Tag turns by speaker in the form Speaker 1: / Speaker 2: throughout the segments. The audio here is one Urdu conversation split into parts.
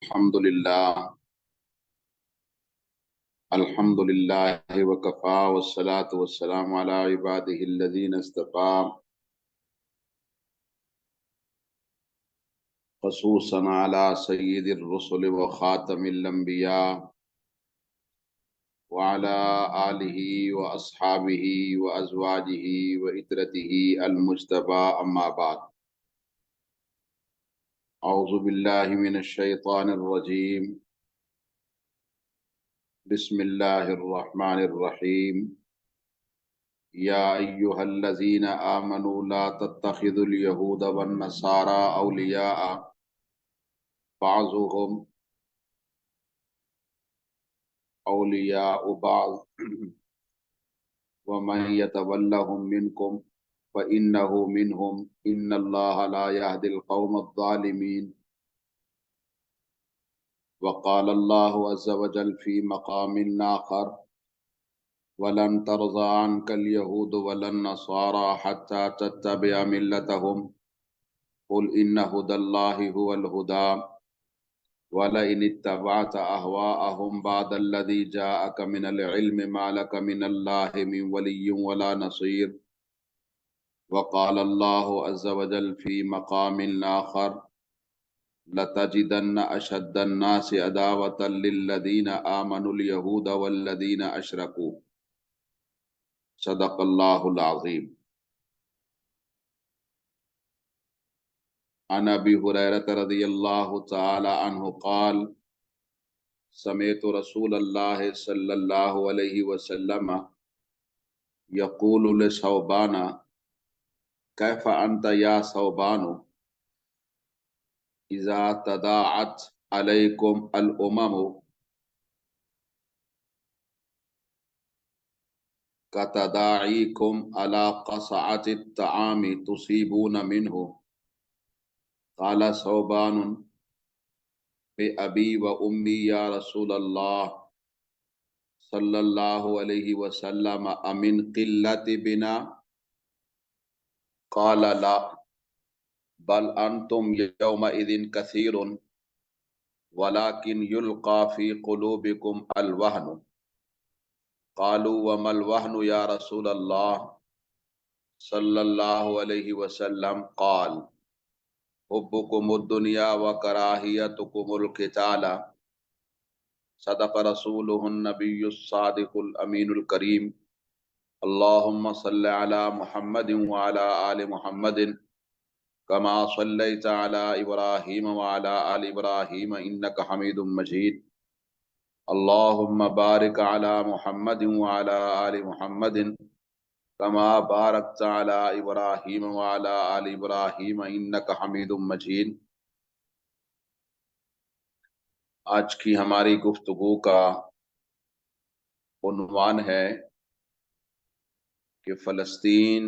Speaker 1: الحمد لله وكفى والصلاة والسلام على عباده الذين اصطفى خصوصا على سيد الرسل وخاتم الأنبياء وعلى آله وأصحابه وأزواجه وإترته المجتبى أما بعد. أعوذ بالله من الشيطان الرجيم. بسم الله الرحمن الرحيم. يا أيها الذين آمنوا لا تتخذوا اليهود والنصارى أولياء بعضهم أولياء بعض ومن يتولهم منكم فإنه منهم إن الله لا يهدي القوم الظالمين. وقال الله عز وجل في مقام آخر: ولن ترضى عنك اليهود ولا النصارى حتى تتبع ملتهم قل إن هدى الله هو الهدى ولئن اتبعت أهواءهم بعد الذي جاءك من العلم ما لك من الله من ولي ولا نصير. وقال الله عز وجل في مقام آخر: لتجدن أشد الناس عداوة للذين آمنوا اليهود والذين أشركوا. صدق الله العظيم. عن أبي هريرة رضي الله تعالى عنه قال: سمعت رسول الله صلى الله عليه وسلم يقول لثوبان: كيف أنت يا ثوبان إذا تداعت عليكم الأمم كتداعيكم على قصعة الطعام تصيبون منه. قال ثوبان: بأبي وأمي يا رسول الله صلى الله عليه وسلم أمن قلة بنا؟ قال لا، بل أنتم يومئذ كثير ولكن يلقى في قلوبكم الوهن. قالوا وما الوهن يا رسول الله صلى الله عليه وسلم؟ قال: حبكم الدنيا وكراهيتكم القتال. صدق رسوله النبي الصادق الأمين الكريم. اللهم صل على محمد وعلى آل محمد كما صليت على إبراهيم وعلى آل إبراهيم إنك حميد مجيد. اللهم بارك على محمد وعلى آل محمد كما باركت على إبراهيم وعلى آل إبراهيم إنك حميد مجيد. آج کی ہماری گفتگو کا عنوان ہے کہ فلسطین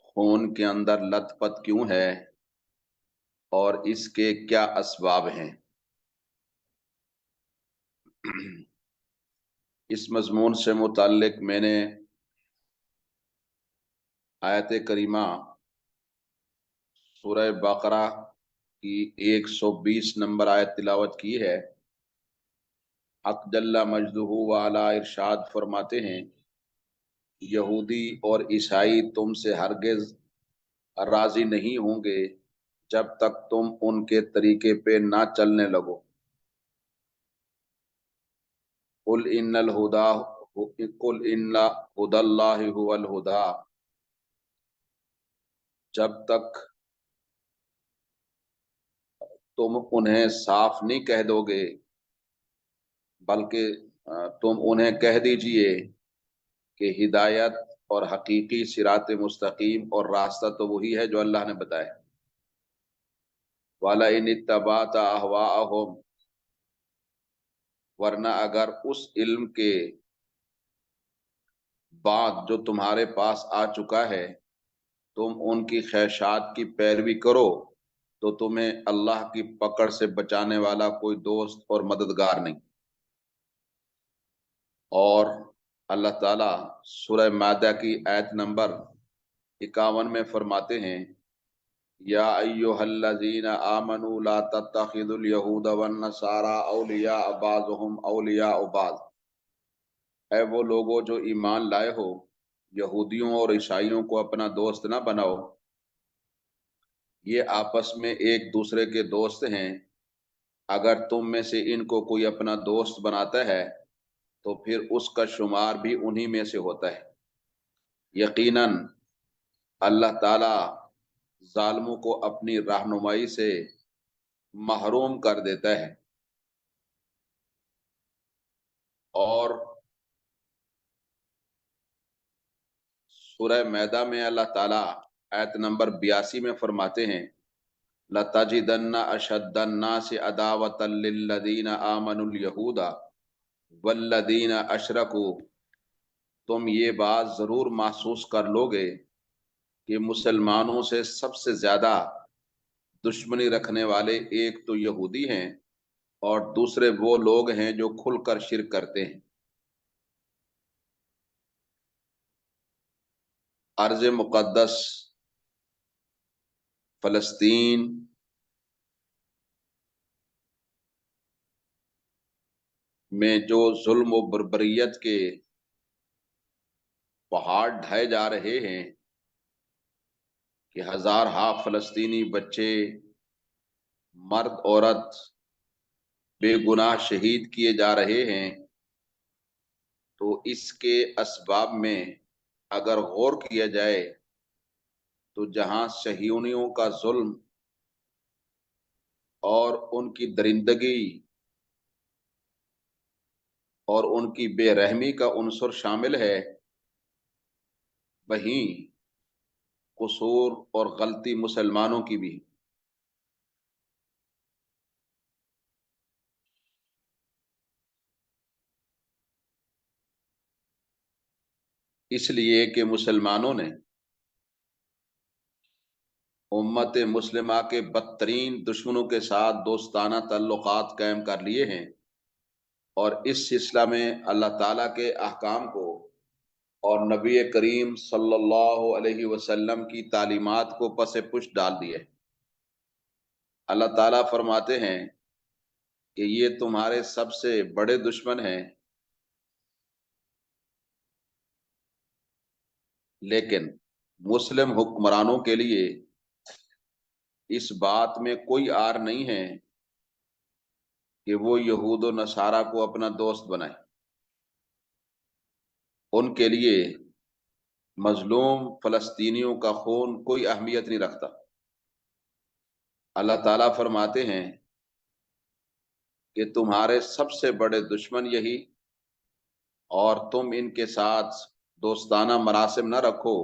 Speaker 1: خون کے اندر لت پت کیوں ہے اور اس کے کیا اسباب ہیں۔ اس مضمون سے متعلق میں نے آیت کریمہ سورہ بقرہ کی 120 نمبر آیت تلاوت کی ہے۔ حق جل مجدہ وعلا ارشاد فرماتے ہیں: یہودی اور عیسائی تم سے ہرگز راضی نہیں ہوں گے جب تک تم ان کے طریقے پہ نہ چلنے لگو۔ قل ان ہدی اللہ هو الہدی، جب تک تم انہیں صاف نہیں کہہ دو گے، بلکہ تم انہیں کہہ دیجئے کہ ہدایت اور حقیقی صراط مستقیم اور راستہ تو وہی ہے جو اللہ نے بتایا۔ وَلَئِنِ اتَّبَعْتَ أَهْوَاءَهُمْ، ورنہ اگر اس علم کے بعد جو تمہارے پاس آ چکا ہے تم ان کی خواہشات کی پیروی کرو تو تمہیں اللہ کی پکڑ سے بچانے والا کوئی دوست اور مددگار نہیں۔ اور اللہ تعالیٰ سورہ مائدہ کی آیت نمبر 51 میں فرماتے ہیں: یا ایھا الذین آمنوا لا تتخذوا الیہود والنصارى اولیاء بعضهم اولیاء بعض، اے وہ لوگوں جو ایمان لائے ہو، یہودیوں اور عیسائیوں کو اپنا دوست نہ بناؤ، یہ آپس میں ایک دوسرے کے دوست ہیں، اگر تم میں سے ان کو کوئی اپنا دوست بناتا ہے تو پھر اس کا شمار بھی انہی میں سے ہوتا ہے۔ یقیناً اللہ تعالی ظالموں کو اپنی رہنمائی سے محروم کر دیتا ہے۔ اور سورہ میدہ میں اللہ تعالی آیت نمبر 82 میں فرماتے ہیں لَتَجِدَنَّ أَشَدَّ النَّاسِ عَدَاوَةً لِلَّذِينَ آمَنُوا الْيَهُودَ وَالَّذِينَ أَشْرَكُوا، تم یہ بات ضرور محسوس کر لو گے کہ مسلمانوں سے سب سے زیادہ دشمنی رکھنے والے ایک تو یہودی ہیں اور دوسرے وہ لوگ ہیں جو کھل کر شرک کرتے ہیں۔ ارض مقدس فلسطین میں جو ظلم و بربریت کے پہاڑ ڈھائے جا رہے ہیں کہ ہزارہا فلسطینی بچے، مرد عورت بے گناہ شہید کیے جا رہے ہیں، تو اس کے اسباب میں اگر غور کیا جائے تو جہاں صہیونیوں کا ظلم اور ان کی درندگی اور ان کی بے رحمی کا عنصر شامل ہے، وہیں قصور اور غلطی مسلمانوں کی بھی۔ اس لیے کہ مسلمانوں نے امت مسلمہ کے بدترین دشمنوں کے ساتھ دوستانہ تعلقات قائم کر لیے ہیں، اور اس سلسلہ میں اللہ تعالیٰ کے احکام کو اور نبی کریم صلی اللہ علیہ وسلم کی تعلیمات کو پس پش ڈال دیے۔ اللہ تعالیٰ فرماتے ہیں کہ یہ تمہارے سب سے بڑے دشمن ہیں، لیکن مسلم حکمرانوں کے لیے اس بات میں کوئی عار نہیں ہے کہ وہ یہود و نصارہ کو اپنا دوست بنائیں۔ ان کے لیے مظلوم فلسطینیوں کا خون کوئی اہمیت نہیں رکھتا۔ اللہ تعالیٰ فرماتے ہیں کہ تمہارے سب سے بڑے دشمن یہی، اور تم ان کے ساتھ دوستانہ مراسم نہ رکھو،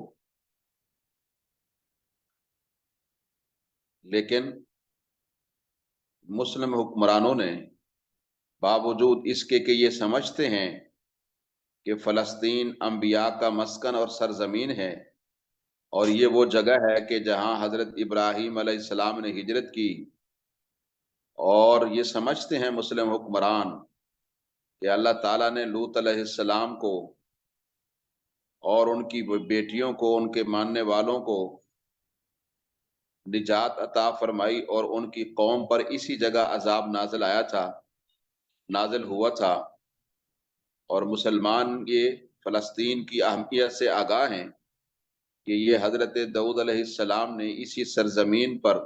Speaker 1: لیکن مسلم حکمرانوں نے باوجود اس کے کہ یہ سمجھتے ہیں کہ فلسطین انبیاء کا مسکن اور سرزمین ہے، اور یہ وہ جگہ ہے کہ جہاں حضرت ابراہیم علیہ السلام نے ہجرت کی، اور یہ سمجھتے ہیں مسلم حکمران کہ اللہ تعالیٰ نے لوط علیہ السلام کو اور ان کی بیٹیوں کو، ان کے ماننے والوں کو نجات عطا فرمائی، اور ان کی قوم پر اسی جگہ عذاب نازل ہوا تھا، اور مسلمان یہ فلسطین کی اہمیت سے آگاہ ہیں کہ یہ حضرت داؤد علیہ السلام نے اسی سرزمین پر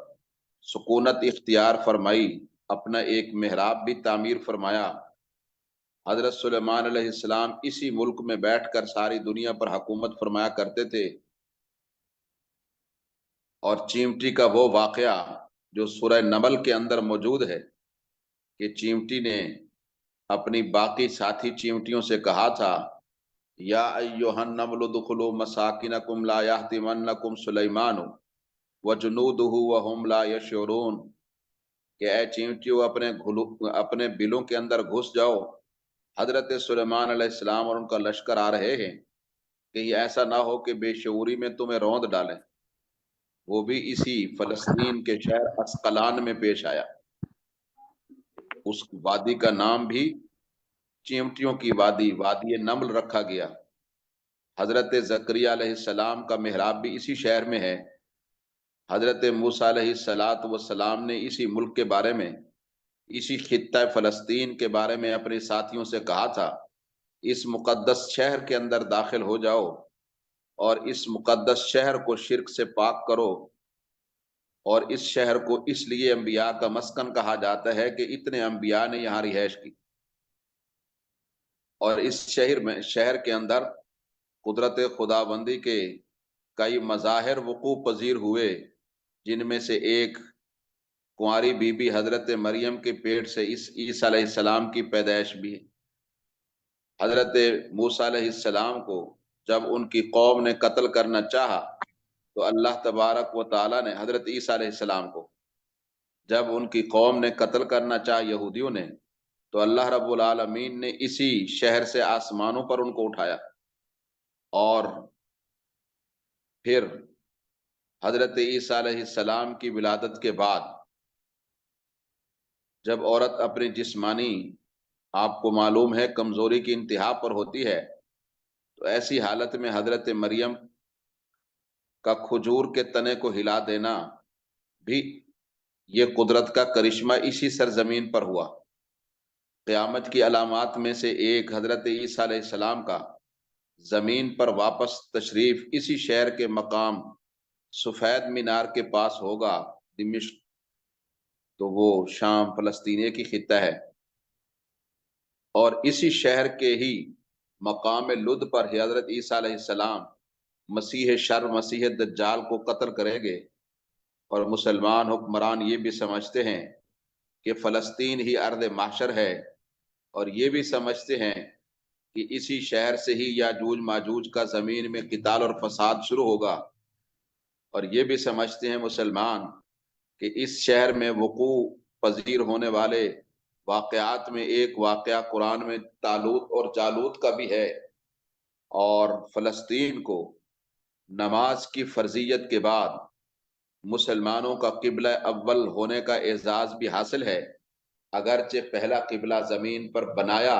Speaker 1: سکونت اختیار فرمائی، اپنا ایک محراب بھی تعمیر فرمایا۔ حضرت سلیمان علیہ السلام اسی ملک میں بیٹھ کر ساری دنیا پر حکومت فرمایا کرتے تھے۔ اور چیمٹی کا وہ واقعہ جو سورہ نمل کے اندر موجود ہے کہ چیمٹی نے اپنی باقی ساتھی چیمٹیوں سے کہا تھا یا ایھا النمل ادخلوا مساکنکم لا یحطمنکم سلیمان وجنودہ وہم لا یشعرون، کہ اے چیمٹیوں اپنے بلوں کے اندر گھس جاؤ، حضرت سلیمان علیہ السلام اور ان کا لشکر آ رہے ہیں، کہ یہ ایسا نہ ہو کہ بے شعوری میں تمہیں روند ڈالیں۔ وہ بھی اسی فلسطین کے شہر اسقلان میں پیش آیا۔ اس وادی کا نام بھی چیمٹیوں کی وادی، وادی نمل رکھا گیا۔ حضرت زکریا علیہ السلام کا محراب بھی اسی شہر میں ہے، حضرت موسیٰ علیہ السلام نے اسی ملک کے بارے میں، اسی خطہ فلسطین کے بارے میں اپنے ساتھیوں سے کہا تھا، اس مقدس شہر کے اندر داخل ہو جاؤ اور اس مقدس شہر کو شرک سے پاک کرو، اور اس شہر کو اس لیے انبیاء کا مسکن کہا جاتا ہے کہ اتنے انبیاء نے یہاں رہائش کی، اور اس شہر کے اندر قدرت خداوندی کے کئی مظاہر وقوع پذیر ہوئے، جن میں سے ایک کنواری بی بی حضرت مریم کے پیٹ سے اس عیسیٰ علیہ السلام کی پیدائش بھی ہے۔ حضرت موسیٰ علیہ السلام کو جب ان کی قوم نے قتل کرنا چاہا تو اللہ تبارک و تعالیٰ نے حضرت عیسیٰ علیہ السلام کو جب ان کی قوم نے قتل کرنا چاہا یہودیوں نے، تو اللہ رب العالمین نے اسی شہر سے آسمانوں پر ان کو اٹھایا، اور پھر حضرت عیسیٰ علیہ السلام کی ولادت کے بعد جب عورت اپنی جسمانی، آپ کو معلوم ہے، کمزوری کی انتہا پر ہوتی ہے، تو ایسی حالت میں حضرت مریم کا کھجور کے تنے کو ہلا دینا بھی یہ قدرت کا کرشمہ اسی سرزمین پر ہوا۔ قیامت کی علامات میں سے ایک حضرت عیسیٰ علیہ السلام کا زمین پر واپس تشریف اسی شہر کے مقام سفید مینار کے پاس ہوگا، دمشق، تو وہ شام فلسطین کی خطہ ہے، اور اسی شہر کے ہی مقام لد پر ہی حضرت عیسیٰ علیہ السلام مسیح شر، مسیح دجال کو قتل کریں گے، اور مسلمان حکمران یہ بھی سمجھتے ہیں کہ فلسطین ہی ارض محشر ہے، اور یہ بھی سمجھتے ہیں کہ اسی شہر سے ہی یاجوج ماجوج کا زمین میں قتال اور فساد شروع ہوگا، اور یہ بھی سمجھتے ہیں مسلمان کہ اس شہر میں وقوع پذیر ہونے والے واقعات میں ایک واقعہ قرآن میں طالوت اور جالوت کا بھی ہے، اور فلسطین کو نماز کی فرضیت کے بعد مسلمانوں کا قبلہ اول ہونے کا اعزاز بھی حاصل ہے، اگرچہ پہلا قبلہ زمین پر بنایا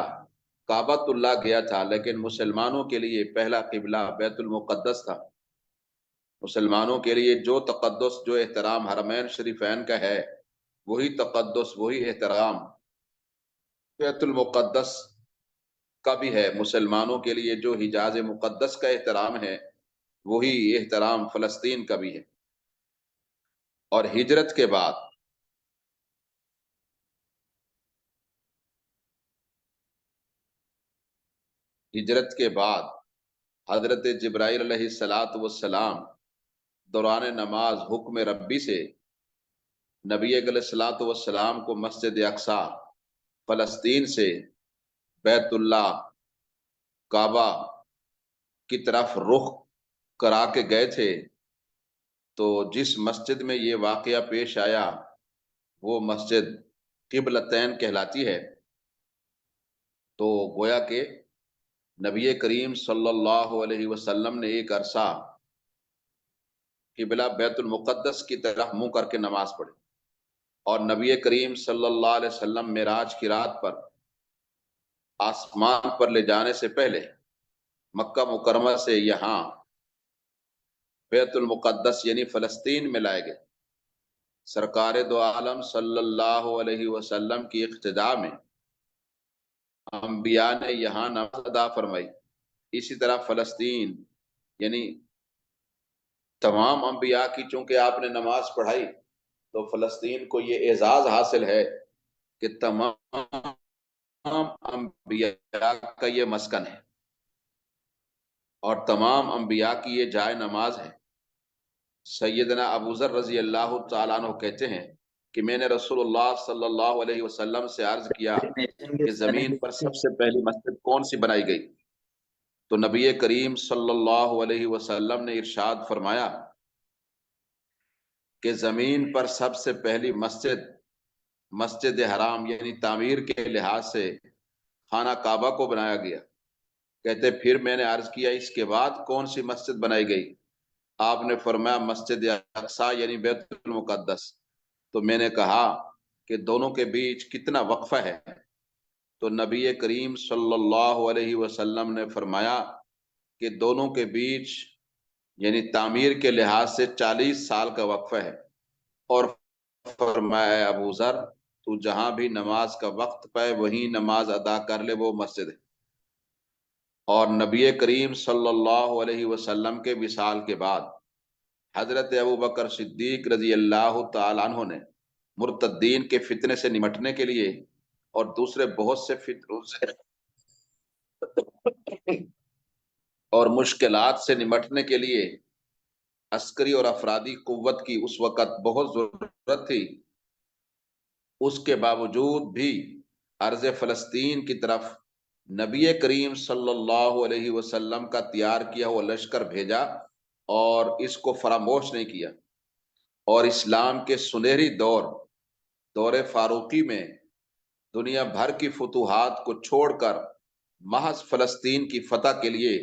Speaker 1: کعبۃ اللہ گیا تھا، لیکن مسلمانوں کے لیے پہلا قبلہ بیت المقدس تھا۔ مسلمانوں کے لیے جو تقدس، جو احترام حرمین شریفین کا ہے، وہی تقدس، وہی احترام بیت المقدس کا بھی ہے۔ مسلمانوں کے لیے جو حجاز مقدس کا احترام ہے، وہی احترام فلسطین کا بھی ہے۔ اور ہجرت کے بعد حضرت جبرائیل علیہ السلام دوران نماز حکم ربی سے نبی علیہ السلام کو مسجد اقصی فلسطین سے بیت اللہ کعبہ کی طرف رخ کرا کے گئے تھے، تو جس مسجد میں یہ واقعہ پیش آیا وہ مسجد قبلتین کہلاتی ہے۔ تو گویا کہ نبی کریم صلی اللہ علیہ وسلم نے ایک عرصہ قبلہ بیت المقدس کی طرف منہ کر کے نماز پڑھی، اور نبی کریم صلی اللہ علیہ وسلم معراج کی رات پر آسمان پر لے جانے سے پہلے مکہ مکرمہ سے یہاں بیت المقدس یعنی فلسطین میں لائے گئے۔ سرکار دو عالم صلی اللہ علیہ وسلم کی اقتداء میں انبیاء نے یہاں نماز ادا فرمائی، اسی طرح فلسطین یعنی تمام انبیاء کی چونکہ آپ نے نماز پڑھائی، تو فلسطین کو یہ اعزاز حاصل ہے کہ تمام انبیاء کا یہ مسکن ہے، اور تمام انبیاء کی یہ جائے نماز ہے۔ سیدنا ابو ذر رضی اللہ تعالیٰ عنہ کہتے ہیں کہ میں نے رسول اللہ صلی اللہ علیہ وسلم سے عرض کیا کہ زمین پر سب سے پہلی مسجد کون سی بنائی گئی؟ تو نبی کریم صلی اللہ علیہ وسلم نے ارشاد فرمایا کہ زمین پر سب سے پہلی مسجد حرام یعنی تعمیر کے لحاظ سے خانہ کعبہ کو بنایا گیا۔ کہتے پھر میں نے عرض کیا اس کے بعد کون سی مسجد بنائی گئی؟ آپ نے فرمایا مسجد اقصی یعنی بیت المقدس۔ تو میں نے کہا کہ دونوں کے بیچ کتنا وقفہ ہے؟ تو نبی کریم صلی اللہ علیہ وسلم نے فرمایا کہ دونوں کے بیچ یعنی تعمیر کے لحاظ سے 40 سال کا وقفہ ہے۔ اور فرمایا اے ابو ذر، تو جہاں بھی نماز کا وقت پائے وہیں نماز ادا کر لے، وہ مسجد ہے۔ اور نبی کریم صلی اللہ علیہ وسلم کے وصال کے بعد حضرت ابو بکر صدیق رضی اللہ تعالیٰ عنہ نے مرتدین کے فتنے سے نمٹنے کے لیے اور دوسرے بہت سے فتنوں سے اور مشکلات سے نمٹنے کے لیے عسکری اور افرادی قوت کی اس وقت بہت ضرورت تھی، اس کے باوجود بھی ارض فلسطین کی طرف نبی کریم صلی اللہ علیہ وسلم کا تیار کیا ہوا لشکر بھیجا اور اس کو فراموش نہیں کیا۔ اور اسلام کے سنہری دور فاروقی میں دنیا بھر کی فتوحات کو چھوڑ کر محض فلسطین کی فتح کے لیے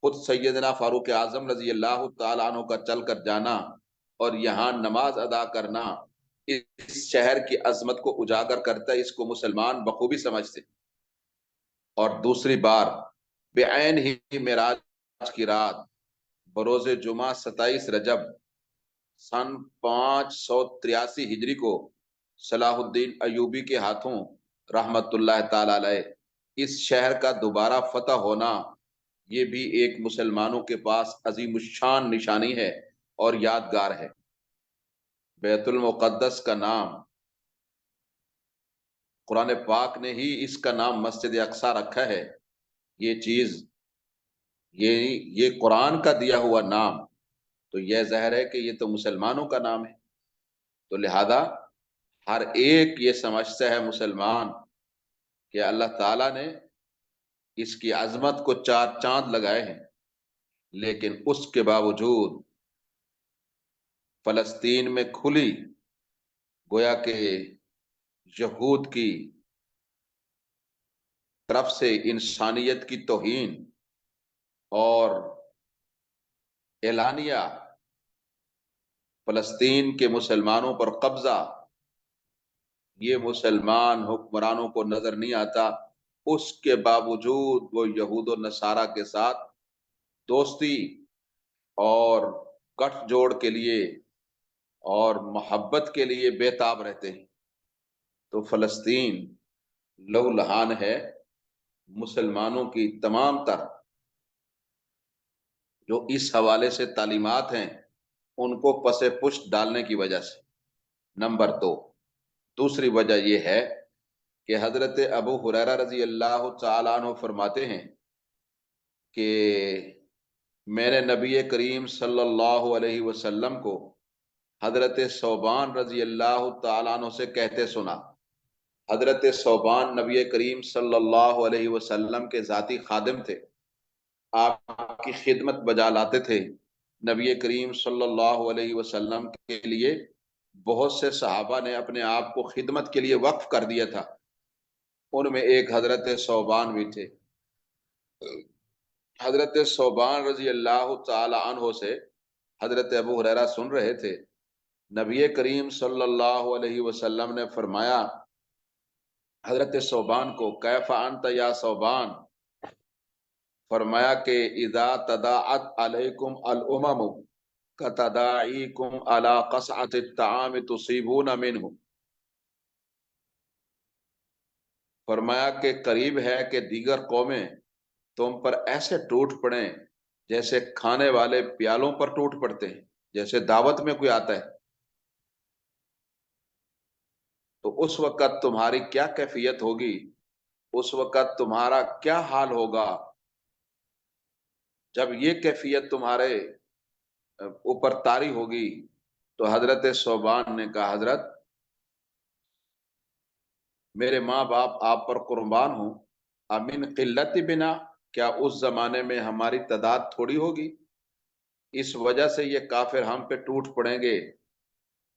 Speaker 1: خود سیدنا فاروق اعظم رضی اللہ تعالیٰ عنہ کا چل کر جانا اور یہاں نماز ادا کرنا اس شہر کی عظمت کو اجاگر کرتا ہے، اس کو مسلمان بخوبی سمجھتے۔ اور دوسری بار بعین ہی معراج کی رات بروز جمعہ 27 رجب سن 583 ہجری کو صلاح الدین ایوبی کے ہاتھوں رحمت اللہ تعالی علیہ اس شہر کا دوبارہ فتح ہونا، یہ بھی ایک مسلمانوں کے پاس عظیم الشان نشانی ہے اور یادگار ہے۔ بیت المقدس کا نام قرآن پاک نے ہی اس کا نام مسجد اقصی رکھا ہے۔ یہ چیز یہ قرآن کا دیا ہوا نام، تو یہ ظاہر ہے کہ یہ تو مسلمانوں کا نام ہے۔ تو لہذا ہر ایک یہ سمجھتا ہے مسلمان کہ اللہ تعالیٰ نے اس کی عظمت کو 4 چاند لگائے ہیں، لیکن اس کے باوجود فلسطین میں کھلی گویا کہ یہود کی طرف سے انسانیت کی توہین اور اعلانیہ فلسطین کے مسلمانوں پر قبضہ، یہ مسلمان حکمرانوں کو نظر نہیں آتا۔ اس کے باوجود وہ یہود و نصارہ کے ساتھ دوستی اور گٹھ جوڑ کے لیے اور محبت کے لیے بے تاب رہتے ہیں۔ تو فلسطین لہو لہان ہے مسلمانوں کی تمام تر جو اس حوالے سے تعلیمات ہیں ان کو پس پشت ڈالنے کی وجہ سے۔ نمبر 2، دوسری وجہ یہ ہے کہ حضرت ابو ہریرہ رضی اللہ تعالیٰ عنہ فرماتے ہیں کہ میں نے نبی کریم صلی اللہ علیہ وسلم کو حضرت ثوبان رضی اللہ تعالیٰ عنہ سے کہتے سنا۔ حضرت ثوبان نبی کریم صلی اللہ علیہ وسلم کے ذاتی خادم تھے، آپ کی خدمت بجا لاتے تھے۔ نبی کریم صلی اللہ علیہ وسلم کے لیے بہت سے صحابہ نے اپنے آپ کو خدمت کے لیے وقف کر دیا تھا، ان میں ایک حضرت ثوبان بھی تھے۔ حضرت ثوبان رضی اللہ تعالی عنہ سے حضرت ابو ہریرہ سن رہے تھے، نبی کریم صلی اللہ علیہ وسلم نے فرمایا حضرت ثوبان کو، کیف انت یا ثوبان؟ فرمایا کہ اذا تداعت علیکم الامم کتداعیکم علی قصعۃ الطعام تصیبون منہ۔ فرمایا کہ قریب ہے کہ دیگر قومیں تم پر ایسے ٹوٹ پڑیں جیسے کھانے والے پیالوں پر ٹوٹ پڑتے ہیں، جیسے دعوت میں کوئی آتا ہے تو اس وقت تمہاری کیا کیفیت ہوگی، اس وقت تمہارا کیا حال ہوگا جب یہ کیفیت تمہارے اوپر طاری ہوگی۔ تو حضرت ثوبان نے کہا، حضرت میرے ماں باپ آپ پر قربان ہوں، امن قلت بنا، کیا اس زمانے میں ہماری تعداد تھوڑی ہوگی، اس وجہ سے یہ کافر ہم پہ ٹوٹ پڑیں گے؟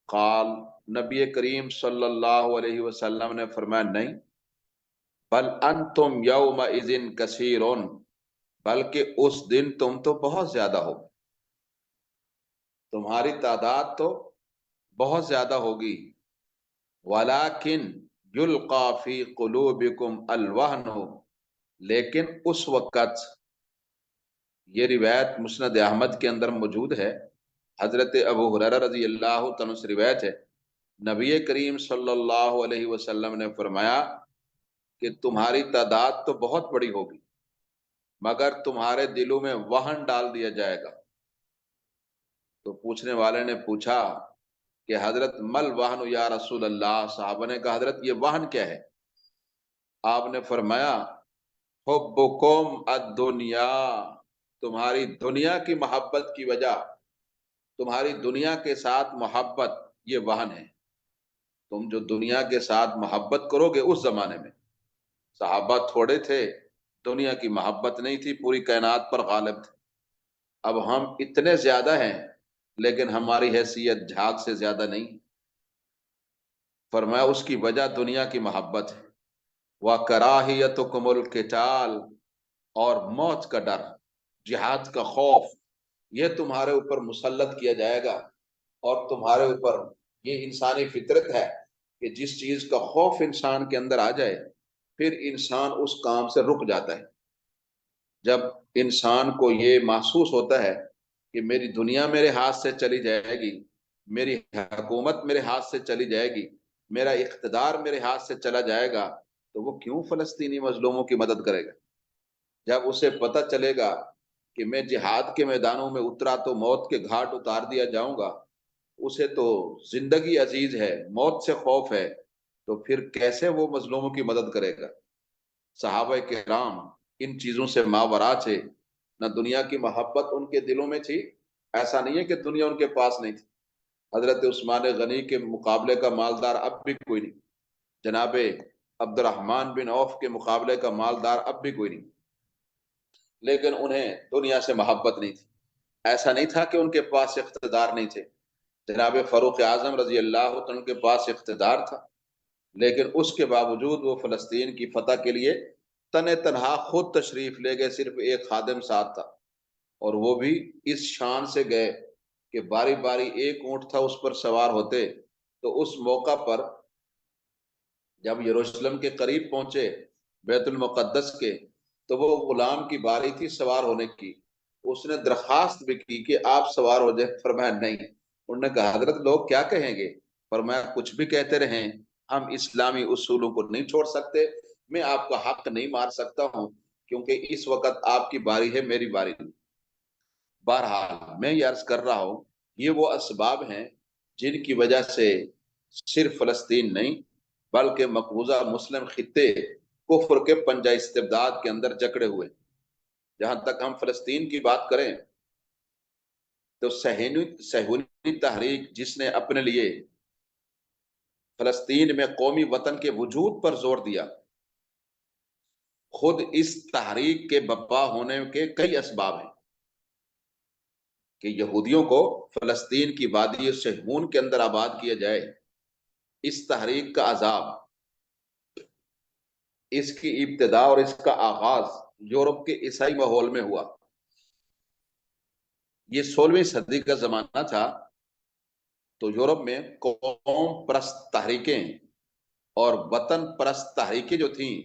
Speaker 1: قال، نبی کریم صلی اللہ علیہ وسلم نے فرمایا نہیں، بل انتم یومئذ کثیرون، بلکہ اس دن تم تو بہت زیادہ ہو، تمہاری تعداد تو بہت زیادہ ہوگی۔ ولیکن یلقا فی قلوبکم الوہن، لیکن اس وقت یہ روایت مسند احمد کے اندر موجود ہے. حضرت ابو ہریرہ رضی اللہ تعالیٰ عنہ سے روایت ہے، نبی کریم صلی اللہ علیہ وسلم نے فرمایا کہ تمہاری تعداد تو بہت بڑی ہوگی مگر تمہارے دلوں میں وہن ڈال دیا جائے گا. تو پوچھنے والے نے پوچھا کہ حضرت مل وہن یا رسول اللہ؟ صحابہ نے کہا حضرت یہ وہن کیا ہے؟ آپ نے فرمایا حبکم الدنیا، تمہاری دنیا کی محبت کی وجہ، تمہاری دنیا کے ساتھ محبت یہ وہن ہے. تم جو دنیا کے ساتھ محبت کرو گے، اس زمانے میں صحابہ تھوڑے تھے، دنیا کی محبت نہیں تھی، پوری کائنات پر غالب تھے. اب ہم اتنے زیادہ ہیں لیکن ہماری حیثیت جھاگ سے زیادہ نہیں. فرمایا اس کی وجہ دنیا کی محبت ہے. وَكَرَاهِيَتُكُمُ الْقِتَالَ، اور موت کا ڈر، جہاد کا خوف، یہ تمہارے اوپر مسلط کیا جائے گا. اور تمہارے اوپر یہ انسانی فطرت ہے کہ جس چیز کا خوف انسان کے اندر آ جائے پھر انسان اس کام سے رک جاتا ہے. جب انسان کو یہ محسوس ہوتا ہے کہ میری دنیا میرے ہاتھ سے چلی جائے گی، میری حکومت میرے ہاتھ سے چلی جائے گی، میرا اقتدار میرے ہاتھ سے چلا جائے گا، تو وہ کیوں فلسطینی مظلوموں کی مدد کرے گا؟ جب اسے پتہ چلے گا کہ میں جہاد کے میدانوں میں اترا تو موت کے گھاٹ اتار دیا جاؤں گا، اسے تو زندگی عزیز ہے، موت سے خوف ہے، تو پھر کیسے وہ مظلوموں کی مدد کرے گا؟ صحابہ کرام ان چیزوں سے ماورا تھے، نہ دنیا کی محبت ان کے دلوں میں تھی. ایسا نہیں ہے کہ دنیا ان کے پاس نہیں تھی. حضرت عثمان غنی کے مقابلے کا مالدار اب بھی کوئی نہیں، جناب عبد الرحمن بن عوف کے مقابلے کا مالدار اب بھی کوئی نہیں، لیکن انہیں دنیا سے محبت نہیں تھی. ایسا نہیں تھا کہ ان کے پاس اقتدار نہیں تھے. جناب فاروق اعظم رضی اللہ عنہ کے پاس اقتدار تھا، لیکن اس کے باوجود وہ فلسطین کی فتح کے لیے تنہا خود تشریف لے گئے، صرف ایک خادم ساتھ تھا، اور وہ بھی اس شان سے گئے کہ باری باری ایک اونٹ تھا، اس پر سوار ہوتے. تو اس موقع پر جب یروشلم کے قریب پہنچے، بیت المقدس کے، تو وہ غلام کی باری تھی سوار ہونے کی. اس نے درخواست بھی کی کہ آپ سوار ہو جائیں، فرمایا نہیں. انہوں نے کہا حضرت لوگ کیا کہیں گے؟ فرمایا کچھ بھی کہتے رہیں، ہم اسلامی اصولوں کو نہیں چھوڑ سکتے. میں آپ کا حق نہیں مار سکتا ہوں کیونکہ اس وقت آپ کی باری ہے، میری باری نہیں. بہرحال میں یہ عرض کر رہا ہوں، یہ وہ اسباب ہیں جن کی وجہ سے صرف فلسطین نہیں بلکہ مقبوضہ مسلم خطے کفر کے پنجہ استبداد کے اندر جکڑے ہوئے. جہاں تک ہم فلسطین کی بات کریں تو صہیونی تحریک جس نے اپنے لیے فلسطین میں قومی وطن کے وجود پر زور دیا، خود اس تحریک کے بپا ہونے کے کئی اسباب ہیں کہ یہودیوں کو فلسطین کی وادی صہیون کے اندر آباد کیا جائے. اس تحریک کا عذاب، اس کی ابتدا اور اس کا آغاز یورپ کے عیسائی ماحول میں ہوا. یہ 16ویں صدی کا زمانہ تھا، تو یورپ میں قوم پرست تحریکیں اور وطن پرست تحریکیں جو تھیں،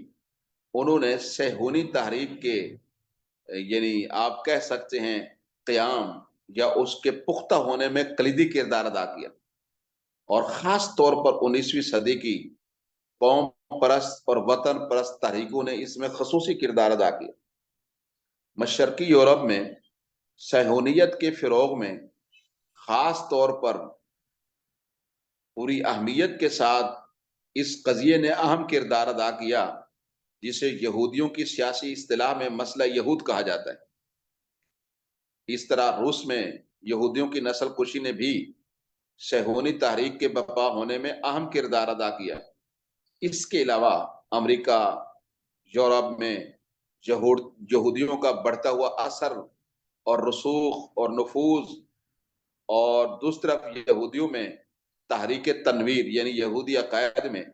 Speaker 1: انہوں نے صہیونی تحریک کے یعنی آپ کہہ سکتے ہیں قیام یا اس کے پختہ ہونے میں کلیدی کردار ادا کیا. اور خاص طور پر 19ویں صدی کی قوم پرست اور وطن پرست تحریکوں نے اس میں خصوصی کردار ادا کیا. مشرقی یورپ میں صہیونیت کے فروغ میں خاص طور پر پوری اہمیت کے ساتھ اس قضیے نے اہم کردار ادا کیا جسے یہودیوں کی سیاسی اصطلاح میں مسئلہ یہود کہا جاتا ہے. اس طرح روس میں یہودیوں کی نسل کشی نے بھی صہیونی تحریک کے بپا ہونے میں اہم کردار ادا کیا. اس کے علاوہ امریکہ، یورپ میں یہودیوں کا بڑھتا ہوا اثر اور رسوخ اور نفوذ، اور دوسری طرف یہودیوں میں تحریک تنویر یعنی یہودی عقائد میں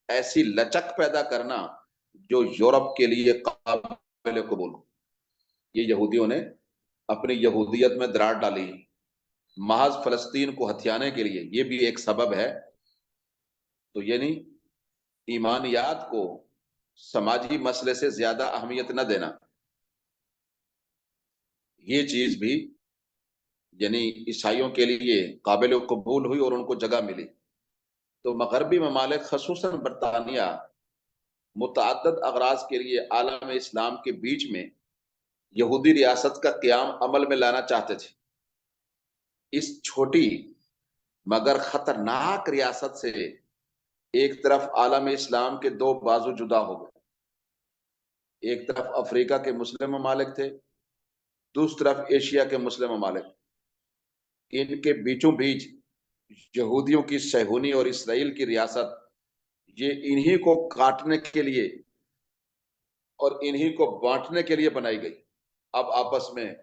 Speaker 1: ایسی لچک پیدا کرنا جو یورپ کے لیے قابل قبول. یہ یہودیوں نے اپنی یہودیت میں دراڑ ڈالی محض فلسطین کو ہتھیانے کے لیے، یہ بھی ایک سبب ہے. تو یعنی ایمانیات کو سماجی مسئلے سے زیادہ اہمیت نہ دینا. یہ چیز بھی یعنی عیسائیوں کے لیے قابل قبول ہوئی اور ان کو جگہ ملی۔ تو مغربی ممالک خصوصاً برطانیہ متعدد اغراض کے لیے عالم اسلام کے بیچ میں یہودی ریاست کا قیام عمل میں لانا چاہتے تھے۔ اس چھوٹی مگر خطرناک ریاست سے ایک طرف عالم اسلام کے دو بازو جدا ہو گئے، ایک طرف افریقہ کے مسلم ممالک تھے، دوسری طرف ایشیا کے مسلم ممالک۔ ان کے بیچوں بیچ یہودیوں کی صہیونی اور اسرائیل کی ریاست، یہ انہی کو کاٹنے کے لیے اور انہی کو بانٹنے کے لیے بنائی گئی۔ اب آپس میں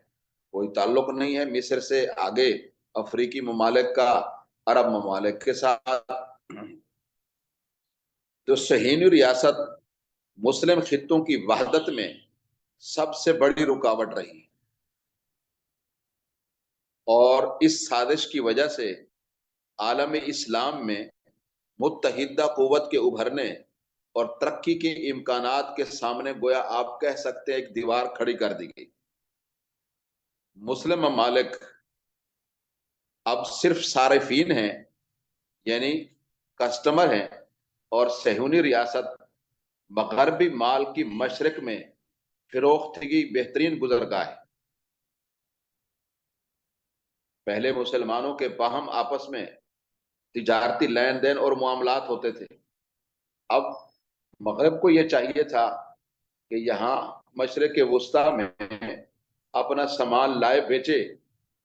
Speaker 1: کوئی تعلق نہیں ہے مصر سے آگے افریقی ممالک کا عرب ممالک کے ساتھ۔ تو صہیونی ریاست مسلم خطوں کی وحدت میں سب سے بڑی رکاوٹ رہی، اور اس سازش کی وجہ سے عالم اسلام میں متحدہ قوت کے ابھرنے اور ترقی کے امکانات کے سامنے گویا آپ کہہ سکتے ہیں ایک دیوار کھڑی کر دی گئی۔ مسلم ممالک اب صرف صارفین ہیں، یعنی کسٹمر ہیں، اور صہیونی ریاست مغربی مال کی مشرق میں فروخت کی بہترین گزرگاہ ہے۔ پہلے مسلمانوں کے باہم آپس میں تجارتی لین دین اور معاملات ہوتے تھے، اب مغرب کو یہ چاہیے تھا کہ یہاں مشرق وسطی میں اپنا سامان لائے بیچے،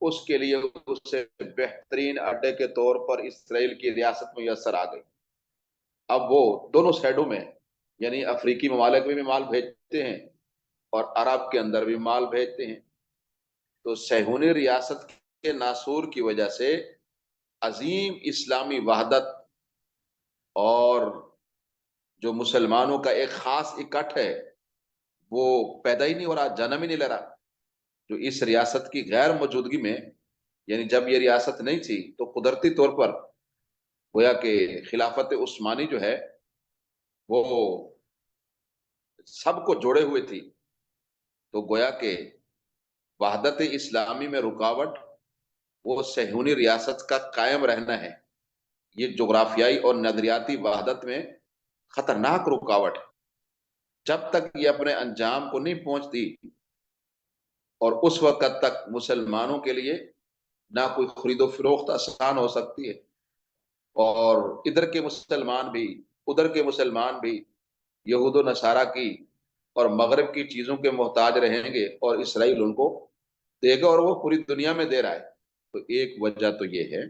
Speaker 1: اس کے لیے اسے بہترین اڈے کے طور پر اسرائیل کی ریاست میسر آ گئی۔ اب وہ دونوں سائڈوں میں یعنی افریقی ممالک میں بھی مال بھیجتے ہیں اور عرب کے اندر بھی مال بھیجتے ہیں۔ تو صہیونی ریاست کے ناسور کی وجہ سے عظیم اسلامی وحدت اور جو مسلمانوں کا ایک خاص اکٹھ ہے وہ پیدا ہی نہیں ہو رہا، جنم ہی نہیں لے رہا۔ جو اس ریاست کی غیر موجودگی میں، یعنی جب یہ ریاست نہیں تھی تو قدرتی طور پر گویا کہ خلافت عثمانی جو ہے وہ سب کو جوڑے ہوئے تھی، تو گویا کہ وحدت اسلامی میں رکاوٹ وہ صہیونی ریاست کا قائم رہنا ہے۔ یہ جغرافیائی اور نظریاتی وحدت میں خطرناک رکاوٹ ہے۔ جب تک یہ اپنے انجام کو نہیں پہنچتی اور اس وقت تک مسلمانوں کے لیے نہ کوئی خرید و فروخت آسان ہو سکتی ہے، اور ادھر کے مسلمان بھی ادھر کے مسلمان بھی یہود و نصارہ کی اور مغرب کی چیزوں کے محتاج رہیں گے، اور اسرائیل ان کو دے گا، اور وہ پوری دنیا میں دے رہا ہے۔ تو ایک وجہ تو یہ ہے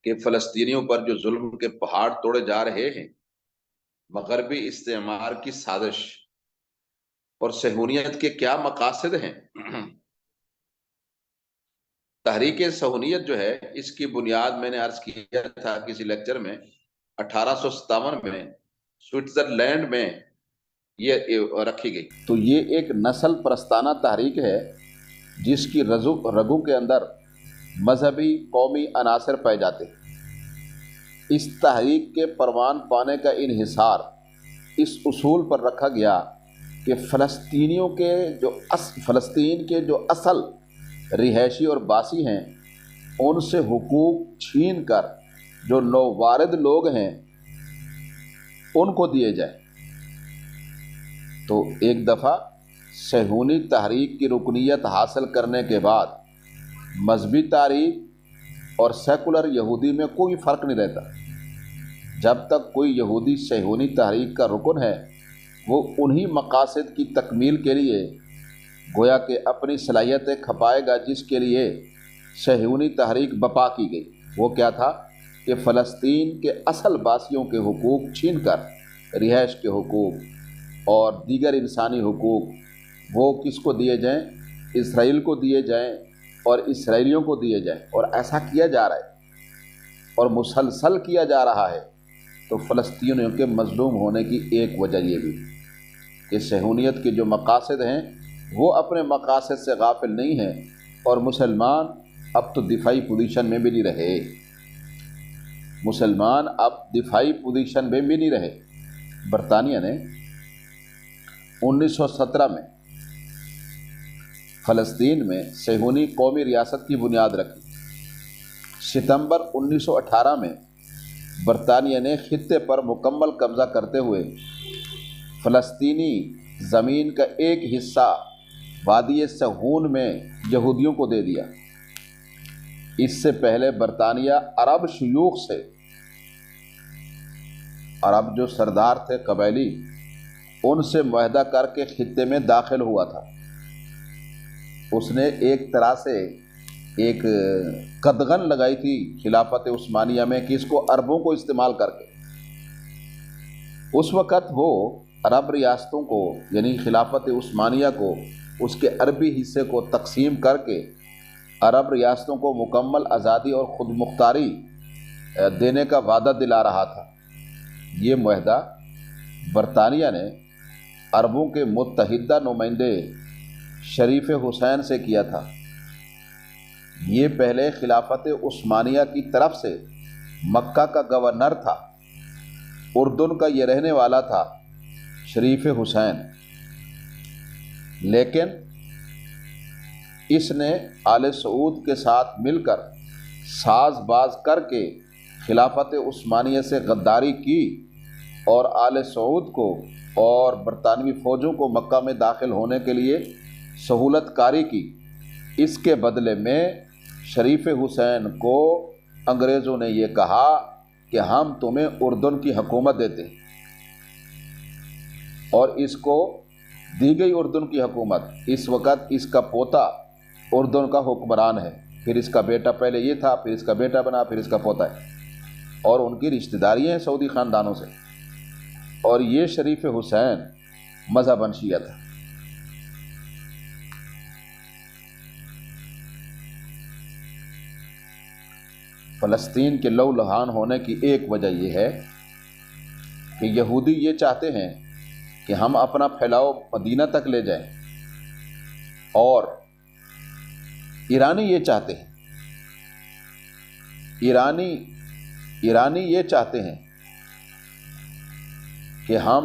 Speaker 1: کہ فلسطینیوں پر جو ظلم کے پہاڑ توڑے جا رہے ہیں، مغربی استعمار کی سازش اور صہیونیت کے کیا مقاصد ہیں۔ تحریک صہیونیت جو ہے اس کی بنیاد میں نے عرض کیا تھا کسی لیکچر میں 1857 میں سوئٹزرلینڈ میں یہ رکھی گئی۔ تو یہ ایک نسل پرستانہ تحریک ہے جس کی رگوں کے اندر مذہبی قومی عناصر پائے جاتے ہیں۔ اس تحریک کے پروان پانے کا انحصار اس اصول پر رکھا گیا کہ فلسطین کے جو اصل رہائشی اور باسی ہیں ان سے حقوق چھین کر جو نووارد لوگ ہیں ان کو دیے جائیں۔ تو ایک دفعہ صہیونی تحریک کی رکنیت حاصل کرنے کے بعد مذہبی تاریخ اور سیکولر یہودی میں کوئی فرق نہیں رہتا۔ جب تک کوئی یہودی صہیونی تحریک کا رکن ہے وہ انہی مقاصد کی تکمیل کے لیے گویا کہ اپنی صلاحیتیں کھپائے گا جس کے لیے صہیونی تحریک بپا کی گئی۔ وہ کیا تھا کہ فلسطین کے اصل باسیوں کے حقوق چھین کر رہائش کے حقوق اور دیگر انسانی حقوق وہ کس کو دیے جائیں؟ اسرائیل کو دیے جائیں اور اسرائیلیوں کو دیے جائیں، اور ایسا کیا جا رہا ہے اور مسلسل کیا جا رہا ہے۔ تو فلسطینیوں کے مظلوم ہونے کی ایک وجہ یہ بھی کہ صہیونیت کے جو مقاصد ہیں وہ اپنے مقاصد سے غافل نہیں ہیں، اور مسلمان اب تو دفاعی پوزیشن میں بھی نہیں رہے۔ مسلمان اب دفاعی پوزیشن میں بھی نہیں رہے۔ برطانیہ نے 1917 میں فلسطین میں صہیونی قومی ریاست کی بنیاد رکھی۔ ستمبر 1918 میں برطانیہ نے خطے پر مکمل قبضہ کرتے ہوئے فلسطینی زمین کا ایک حصہ وادی صہیون میں یہودیوں کو دے دیا۔ اس سے پہلے برطانیہ عرب شیوخ سے، عرب جو سردار تھے قبائلی، ان سے معاہدہ کر کے خطے میں داخل ہوا تھا۔ اس نے ایک طرح سے ایک قدغن لگائی تھی خلافت عثمانیہ میں کہ اس کو عربوں کو استعمال کر کے۔ اس وقت وہ عرب ریاستوں کو یعنی خلافت عثمانیہ کو اس کے عربی حصے کو تقسیم کر کے عرب ریاستوں کو مکمل آزادی اور خود مختاری دینے کا وعدہ دلا رہا تھا۔ یہ معاہدہ برطانیہ نے عربوں کے متحدہ نمائندے شریف حسین سے کیا تھا۔ یہ پہلے خلافت عثمانیہ کی طرف سے مکہ کا گورنر تھا، اردن کا یہ رہنے والا تھا شریف حسین، لیکن اس نے آل سعود کے ساتھ مل کر ساز باز کر کے خلافت عثمانیہ سے غداری کی اور آل سعود کو اور برطانوی فوجوں کو مکہ میں داخل ہونے کے لیے سہولت کاری کی۔ اس کے بدلے میں شریف حسین کو انگریزوں نے یہ کہا کہ ہم تمہیں اردن کی حکومت دیتے ہیں، اور اس کو دی گئی اردن کی حکومت۔ اس وقت اس کا پوتا اردن کا حکمران ہے، پھر اس کا بیٹا، پہلے یہ تھا، پھر اس کا بیٹا بنا، پھر اس کا پوتا ہے، اور ان کی رشتہ داریاں ہیں سعودی خاندانوں سے۔ اور یہ شریف حسین مذہباً شیعہ تھا۔ فلسطین کے لو لہان ہونے کی ایک وجہ یہ ہے کہ یہودی یہ چاہتے ہیں کہ ہم اپنا پھیلاؤ مدینہ تک لے جائیں، اور ایرانی یہ چاہتے ہیں، ایرانی یہ چاہتے ہیں کہ ہم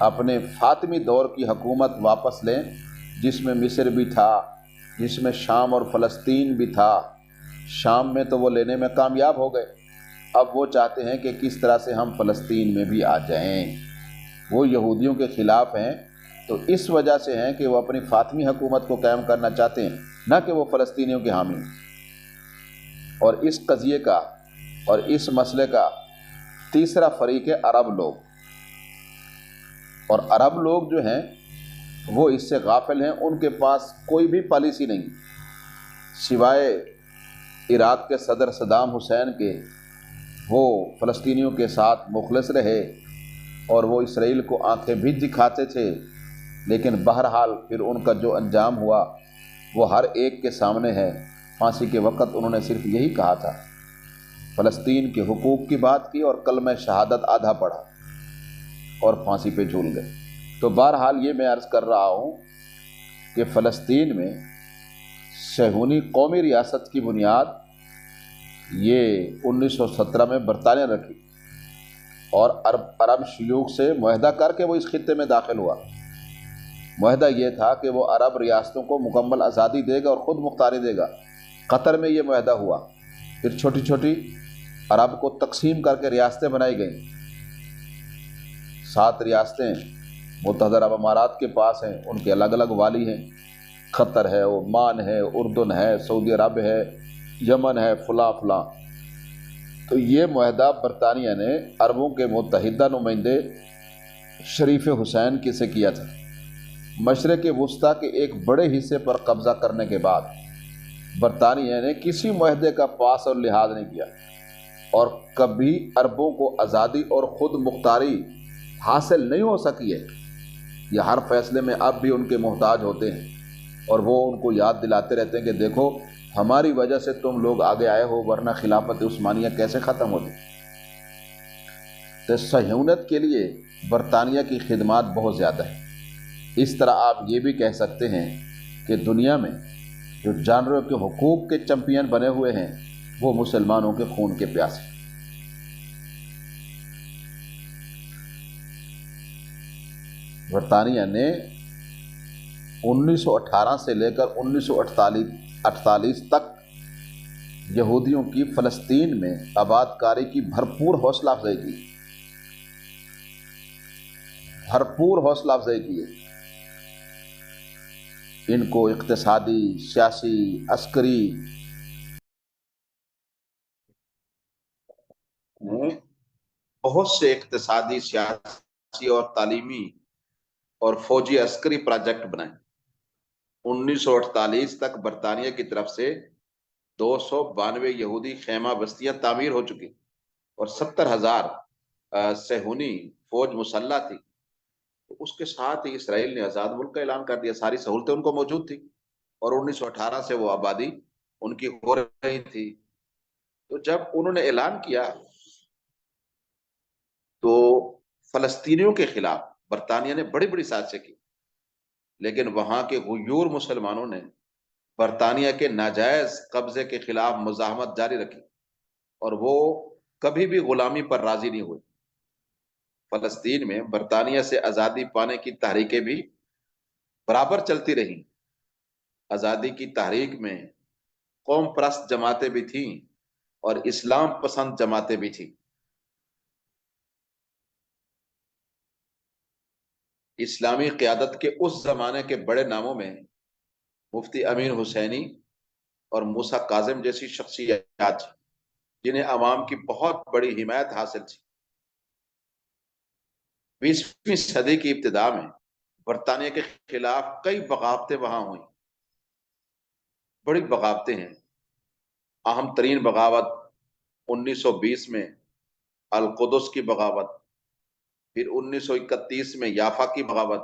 Speaker 1: اپنے فاطمی دور کی حکومت واپس لیں، جس میں مصر بھی تھا، جس میں شام اور فلسطین بھی تھا۔ شام میں تو وہ لینے میں کامیاب ہو گئے، اب وہ چاہتے ہیں کہ کس طرح سے ہم فلسطین میں بھی آ جائیں۔ وہ یہودیوں کے خلاف ہیں، تو اس وجہ سے ہیں کہ وہ اپنی فاطمی حکومت کو قائم کرنا چاہتے ہیں، نہ کہ وہ فلسطینیوں کے حامی ہیں۔ اور اس قضیے کا اور اس مسئلے کا تیسرا فریق ہے عرب لوگ، اور عرب لوگ جو ہیں وہ اس سے غافل ہیں۔ ان کے پاس کوئی بھی پالیسی نہیں سوائے عراق کے صدر صدام حسین کے۔ وہ فلسطینیوں کے ساتھ مخلص رہے اور وہ اسرائیل کو آنکھیں بھی دکھاتے تھے، لیکن بہرحال پھر ان کا جو انجام ہوا وہ ہر ایک کے سامنے ہے۔ پھانسی کے وقت انہوں نے صرف یہی کہا تھا، فلسطین کے حقوق کی بات کی اور کلمہ شہادت آدھا پڑھا اور پھانسی پہ جھول گئے۔ تو بہرحال یہ میں عرض کر رہا ہوں کہ فلسطین میں صہیونی قومی ریاست کی بنیاد یہ 1917 میں برطانیہ رکھی، اور عرب شیوخ سے معاہدہ کر کے وہ اس خطے میں داخل ہوا۔ معاہدہ یہ تھا کہ وہ عرب ریاستوں کو مکمل آزادی دے گا اور خود مختاری دے گا۔ قطر میں یہ معاہدہ ہوا، پھر چھوٹی چھوٹی عرب کو تقسیم کر کے ریاستیں بنائی گئیں۔ 7 ریاستیں متحدہ عرب امارات کے پاس ہیں، ان کے الگ الگ والی ہیں، قطر ہے، عمان ہے، اردن ہے، سعودی عرب ہے، یمن ہے، فلاں فلاں۔ تو یہ معاہدہ برطانیہ نے عربوں کے متحدہ نمائندے شریف حسین کی سے کیا تھا۔ مشرق وسطیٰ کے ایک بڑے حصے پر قبضہ کرنے کے بعد برطانیہ نے کسی معاہدے کا پاس اور لحاظ نہیں کیا، اور کبھی عربوں کو آزادی اور خود مختاری حاصل نہیں ہو سکی ہے۔ یہ ہر فیصلے میں اب بھی ان کے محتاج ہوتے ہیں، اور وہ ان کو یاد دلاتے رہتے ہیں کہ دیکھو ہماری وجہ سے تم لوگ آگے آئے ہو، ورنہ خلافت عثمانیہ کیسے ختم ہوتی۔ تو صہیونیت کے لیے برطانیہ کی خدمات بہت زیادہ ہیں۔ اس طرح آپ یہ بھی کہہ سکتے ہیں کہ دنیا میں جو جانوروں کے حقوق کے چیمپئن بنے ہوئے ہیں وہ مسلمانوں کے خون کے پیاسے ہیں۔ برطانیہ نے 1918 سے لے کر 1948 تک یہودیوں کی فلسطین میں آباد کاری کی بھرپور حوصلہ افزائی کی، بھرپور حوصلہ افزائی کی ہے۔ ان کو اقتصادی، سیاسی، عسکری بہت سے اقتصادی، سیاسی اور تعلیمی اور فوجی عسکری پروجیکٹ بنائے۔ 1948 تک برطانیہ کی طرف سے 292 یہودی خیمہ بستیاں تعمیر ہو چکی اور 70,000 صہیونی فوج مسلح تھی۔ تو اس کے ساتھ ہی اسرائیل نے آزاد ملک کا اعلان کر دیا، ساری سہولتیں ان کو موجود تھی اور 1918 سے وہ آبادی ان کی ہو رہی تھی۔ تو جب انہوں نے اعلان کیا تو فلسطینیوں کے خلاف برطانیہ نے بڑی بڑی سازشیں کی، لیکن وہاں کے غیور مسلمانوں نے برطانیہ کے ناجائز قبضے کے خلاف مزاحمت جاری رکھی اور وہ کبھی بھی غلامی پر راضی نہیں ہوئے۔ فلسطین میں برطانیہ سے آزادی پانے کی تحریکیں بھی برابر چلتی رہیں۔ آزادی کی تحریک میں قوم پرست جماعتیں بھی تھیں اور اسلام پسند جماعتیں بھی تھیں۔ اسلامی قیادت کے اس زمانے کے بڑے ناموں میں مفتی امین حسینی اور موسیٰ کاظم جیسی شخصیات جنہیں عوام کی بہت بڑی حمایت حاصل تھی۔ 20ویں صدی کی ابتدا میں برطانیہ کے خلاف کئی بغاوتیں وہاں ہوئیں، بڑی بغاوتیں ہیں۔ اہم ترین بغاوت 1920 میں القدس کی بغاوت، پھر 1931 میں یافا کی بغاوت،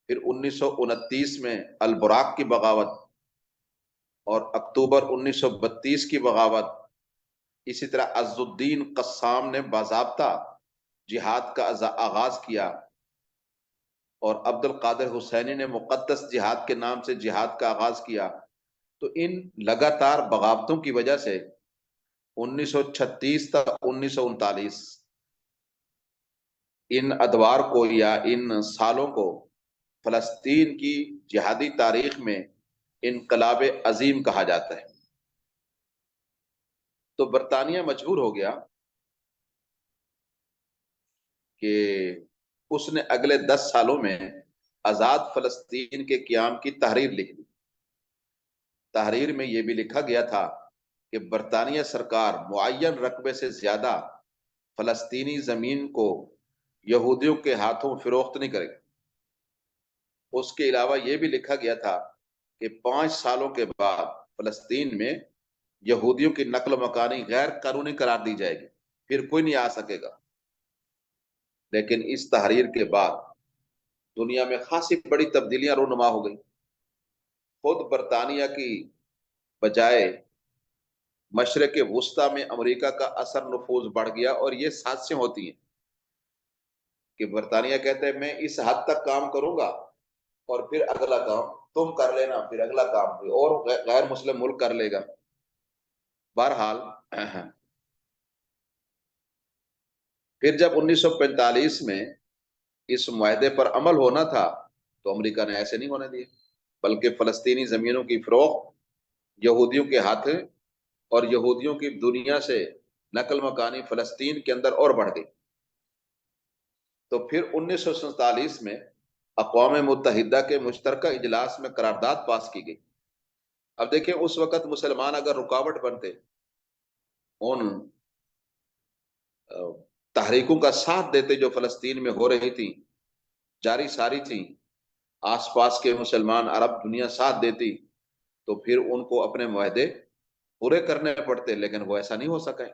Speaker 1: پھر 1929 میں البراق کی بغاوت اور اکتوبر 1932 کی بغاوت۔ اسی طرح عز الدین قسام نے باضابطہ جہاد کا آغاز کیا اور عبد القادر حسینی نے مقدس جہاد کے نام سے جہاد کا آغاز کیا۔ تو ان لگاتار بغاوتوں کی وجہ سے 1936 تا 1939 ان ادوار کو یا ان سالوں کو فلسطین کی جہادی تاریخ میں انقلاب عظیم کہا جاتا ہے۔ تو برطانیہ مجبور ہو گیا کہ اس نے اگلے 10 سالوں میں آزاد فلسطین کے قیام کی تحریر لکھ دی۔ تحریر میں یہ بھی لکھا گیا تھا کہ برطانیہ سرکار معین رقبے سے زیادہ فلسطینی زمین کو یہودیوں کے ہاتھوں فروخت نہیں کرے گی۔ اس کے علاوہ یہ بھی لکھا گیا تھا کہ 5 سالوں کے بعد فلسطین میں یہودیوں کی نقل مکانی غیر قانونی قرار دی جائے گی، پھر کوئی نہیں آ سکے گا۔ لیکن اس تحریر کے بعد دنیا میں خاصی بڑی تبدیلیاں رونما ہو گئی۔ خود برطانیہ کی بجائے مشرق وسطی میں امریکہ کا اثر نفوذ بڑھ گیا اور یہ سازشیں ہوتی ہیں کہ برطانیہ کہتے ہیں میں اس حد تک کام کروں گا اور پھر اگلا کام تم کر لینا، پھر اگلا کام کوئی اور غیر مسلم ملک کر لے گا۔ بہرحال پھر جب 1945 میں اس معاہدے پر عمل ہونا تھا تو امریکہ نے ایسے نہیں ہونے دیے، بلکہ فلسطینی زمینوں کی فروخت یہودیوں کے ہاتھ اور یہودیوں کی دنیا سے نقل مکانی فلسطین کے اندر اور بڑھ گئی۔ تو پھر 1947 میں اقوام متحدہ کے مشترکہ اجلاس میں قرارداد پاس کی گئی۔ اب دیکھیں اس وقت مسلمان اگر رکاوٹ بنتے، ان تحریکوں کا ساتھ دیتے جو فلسطین میں ہو رہی تھی، جاری ساری تھیں، آس پاس کے مسلمان عرب دنیا ساتھ دیتی، تو پھر ان کو اپنے معاہدے پورے کرنے پڑتے، لیکن وہ ایسا نہیں ہو سکا ہے۔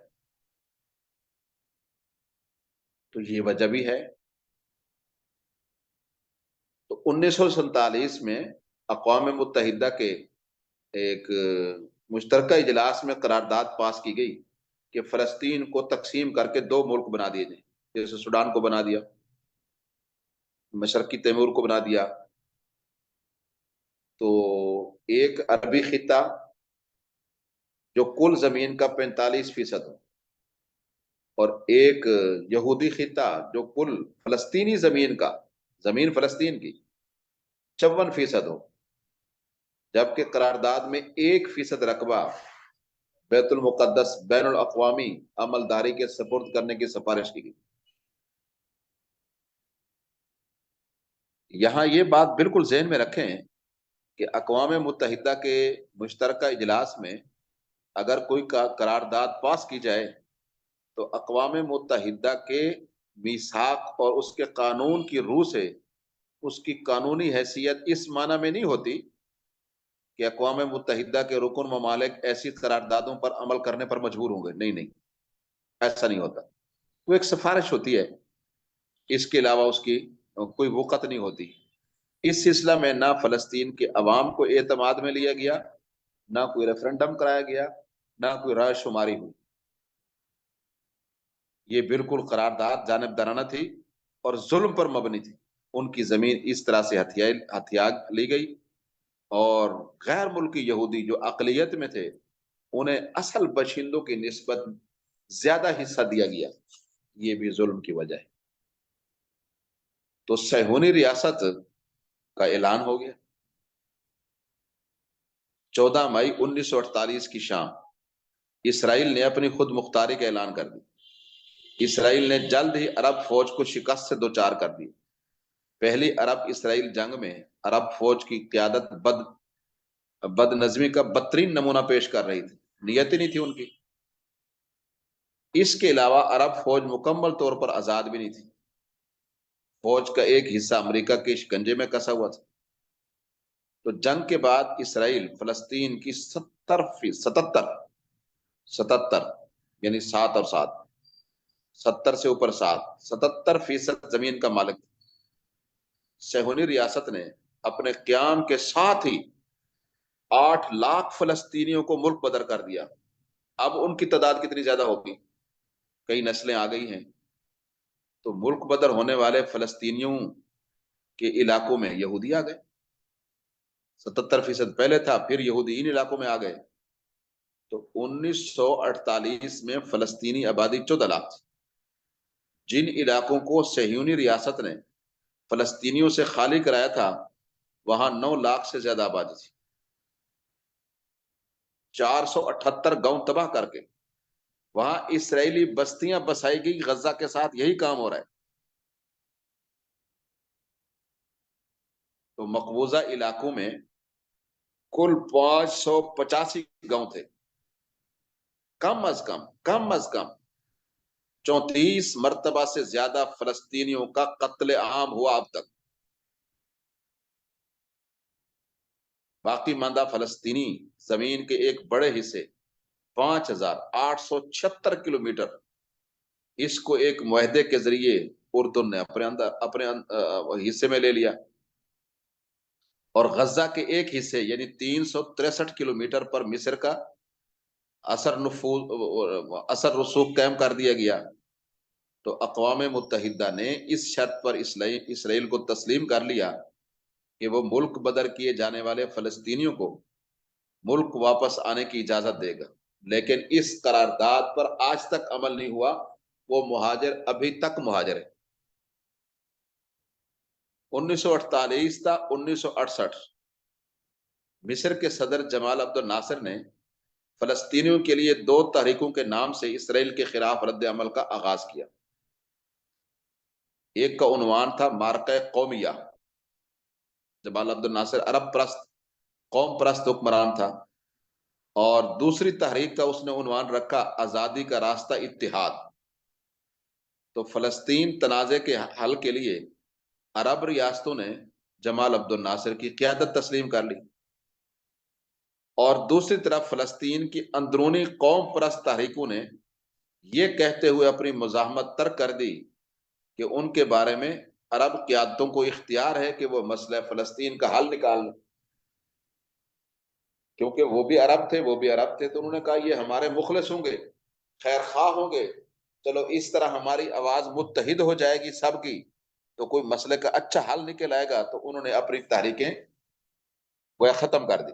Speaker 1: تو یہ وجہ بھی ہے۔ تو 1947 میں اقوام متحدہ کے ایک مشترکہ اجلاس میں قرارداد پاس کی گئی کہ فلسطین کو تقسیم کر کے 2 ملک بنا دیے جائیں، جیسے سوڈان کو بنا دیا، مشرقی تیمور کو بنا دیا۔ تو ایک عربی خطہ جو کل زمین کا 45% ہو اور ایک یہودی خطہ جو کل فلسطینی زمین کا، زمین فلسطین کی 54% ہو، جبکہ قرارداد میں 1% رقبہ بیت المقدس بین الاقوامی عملداری کے سپرد کرنے کی سفارش کی گئی۔ یہاں یہ بات بالکل ذہن میں رکھیں کہ اقوام متحدہ کے مشترکہ اجلاس میں اگر کوئی قرارداد پاس کی جائے تو اقوام متحدہ کے میثاق اور اس کے قانون کی روح سے اس کی قانونی حیثیت اس معنی میں نہیں ہوتی کہ اقوام متحدہ کے رکن ممالک ایسی قراردادوں پر عمل کرنے پر مجبور ہوں گے، نہیں نہیں، ایسا نہیں ہوتا۔ وہ ایک سفارش ہوتی ہے، اس کے علاوہ اس کی کوئی وقت نہیں ہوتی۔ اس سلسلہ میں نہ فلسطین کے عوام کو اعتماد میں لیا گیا، نہ کوئی ریفرنڈم کرایا گیا، نہ کوئی رائے شماری ہوئی۔ یہ بالکل قرارداد جانبدارانہ تھی اور ظلم پر مبنی تھی۔ ان کی زمین اس طرح سے ہتھیا لی گئی اور غیر ملکی یہودی جو اقلیت میں تھے انہیں اصل باشندوں کی نسبت زیادہ حصہ دیا گیا۔ یہ بھی ظلم کی وجہ ہے۔ تو صہیونی ریاست کا اعلان ہو گیا 14 مئی 1948 کی شام۔ اسرائیل نے اپنی خود مختاری کا اعلان کر دی۔ اسرائیل نے جلد ہی عرب فوج کو شکست سے دوچار کر دی۔ پہلی عرب اسرائیل جنگ میں عرب فوج کی قیادت بد نظمی کا بدترین نمونہ پیش کر رہی تھی، نیت ہی نہیں تھی ان کی۔ اس کے علاوہ عرب فوج مکمل طور پر آزاد بھی نہیں تھی۔ فوج کا ایک حصہ امریکہ کے شکنجے میں کسا ہوا تھا۔ تو جنگ کے بعد اسرائیل فلسطین کی 77 یعنی 7 اور 7 70 سے اوپر 77% زمین کا مالک تھا۔ صہیونی ریاست نے اپنے قیام کے ساتھ ہی 8 لاکھ فلسطینیوں کو ملک بدر کر دیا۔ اب ان کی تعداد کتنی زیادہ ہوگی، کئی نسلیں آ گئی ہیں۔ تو ملک بدر ہونے والے فلسطینیوں کے علاقوں میں یہودی آ گئے، 77% پہلے تھا، پھر یہودی ان علاقوں میں آ گئے۔ تو 1948 میں فلسطینی آبادی 14 لاکھ تھی۔ جن علاقوں کو صہیونی ریاست نے فلسطینیوں سے خالی کرایا تھا وہاں 9 لاکھ سے زیادہ آبادی تھی۔ 478 گاؤں تباہ کر کے وہاں اسرائیلی بستیاں بسائی گئی۔ غزہ کے ساتھ یہی کام ہو رہا ہے۔ تو مقبوضہ علاقوں میں کل 585 گاؤں تھے۔ کم از کم 34 مرتبہ سے زیادہ فلسطینیوں کا قتل عام ہوا اب تک۔ باقی ماندہ فلسطینی زمین کے ایک بڑے حصے 5876 کلومیٹر اس کو ایک معاہدے کے ذریعے اردن نے اپنے حصے میں لے لیا، اور غزہ کے ایک حصے یعنی 363 کلومیٹر پر مصر کا اثر رسوخ قائم کر دیا گیا۔ تو اقوام متحدہ نے اس شرط پر اسرائیل کو تسلیم کر لیا کہ وہ ملک بدر کیے جانے والے فلسطینیوں کو ملک واپس آنے کی اجازت دے گا، لیکن اس قرارداد پر آج تک عمل نہیں ہوا۔ وہ مہاجر ابھی تک مہاجر ہے۔ 1948 تا 1968 مصر کے صدر جمال عبد الناصر نے فلسطینیوں کے لیے 2 تحریکوں کے نام سے اسرائیل کے خلاف رد عمل کا آغاز کیا۔ ایک کا عنوان تھا مارکہ قومیہ۔ جمال عبد الناصر عرب پرست، قوم پرست حکمران تھا، اور دوسری تحریک کا اس نے عنوان رکھا آزادی کا راستہ اتحاد۔ تو فلسطین تنازع کے حل کے لیے عرب ریاستوں نے جمال عبد الناصر کی قیادت تسلیم کر لی، اور دوسری طرف فلسطین کی اندرونی قوم پرست تحریکوں نے یہ کہتے ہوئے اپنی مزاحمت ترک کر دی کہ ان کے بارے میں عرب قیادتوں کو اختیار ہے کہ وہ مسئلہ فلسطین کا حل نکال لیں، کیونکہ وہ بھی عرب تھے تو انہوں نے کہا یہ ہمارے مخلص ہوں گے، خیر خواہ ہوں گے، چلو اس طرح ہماری آواز متحد ہو جائے گی سب کی، تو کوئی مسئلے کا اچھا حل نکل آئے گا۔ تو انہوں نے اپنی تحریکیں وہ ختم کر دی۔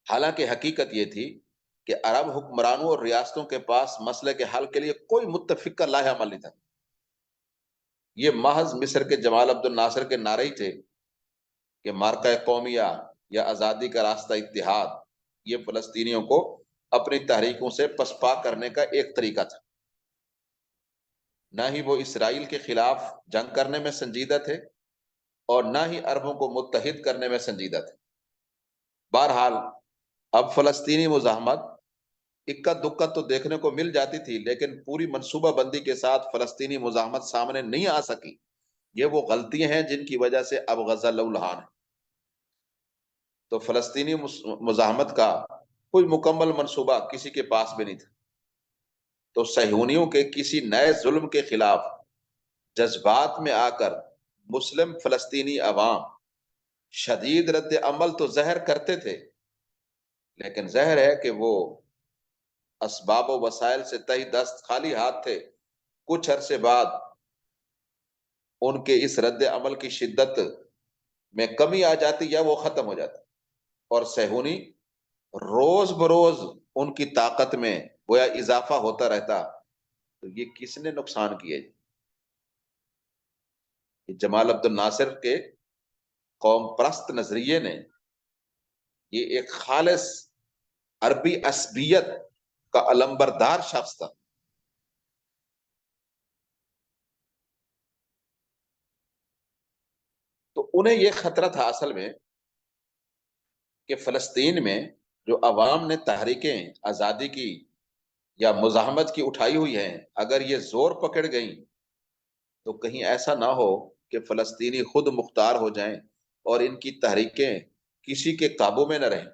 Speaker 1: حالانکہ حقیقت یہ تھی کہ عرب حکمرانوں اور ریاستوں کے پاس مسئلے کے حل کے لیے کوئی متفقہ لاہ عمل نہیں تھا۔ یہ محض مصر کے جمال عبد الناصر کے نعرے ہی تھے کہ مارکہ قومیہ یا آزادی کا راستہ اتحاد یہ فلسطینیوں کو اپنی تحریکوں سے پسپا کرنے کا ایک طریقہ تھا۔ نہ ہی وہ اسرائیل کے خلاف جنگ کرنے میں سنجیدہ تھے اور نہ ہی عربوں کو متحد کرنے میں سنجیدہ تھے۔ بہرحال اب فلسطینی مزاحمت اکا دکا تو دیکھنے کو مل جاتی تھی، لیکن پوری منصوبہ بندی کے ساتھ فلسطینی مزاحمت سامنے نہیں آ سکی۔ یہ وہ غلطیاں ہیں جن کی وجہ سے اب غزہ لہولہان ہے۔ تو فلسطینی مزاحمت کا کوئی مکمل منصوبہ کسی کے پاس بھی نہیں تھا۔ تو صہیونیوں کے کسی نئے ظلم کے خلاف جذبات میں آ کر مسلم فلسطینی عوام شدید رد عمل تو ظاہر کرتے تھے، لیکن ظاہر ہے کہ وہ اسباب و وسائل سے تہی دست خالی ہاتھ تھے۔ کچھ عرصے بعد ان کے اس رد عمل کی شدت میں کمی آ جاتی یا وہ ختم ہو جاتی، اور صہیونی روز بروز ان کی طاقت میں گویا اضافہ ہوتا رہتا۔ تو یہ کس نے نقصان کیا؟ جمال عبد الناصر کے قوم پرست نظریے نے، یہ ایک خالص عربی عصبیت کا علمبردار شخص تھا۔ تو انہیں یہ خطرہ تھا اصل میں کہ فلسطین میں جو عوام نے تحریکیں آزادی کی یا مزاحمت کی اٹھائی ہوئی ہیں، اگر یہ زور پکڑ گئیں تو کہیں ایسا نہ ہو کہ فلسطینی خود مختار ہو جائیں اور ان کی تحریکیں کسی کے قابو میں نہ رہیں۔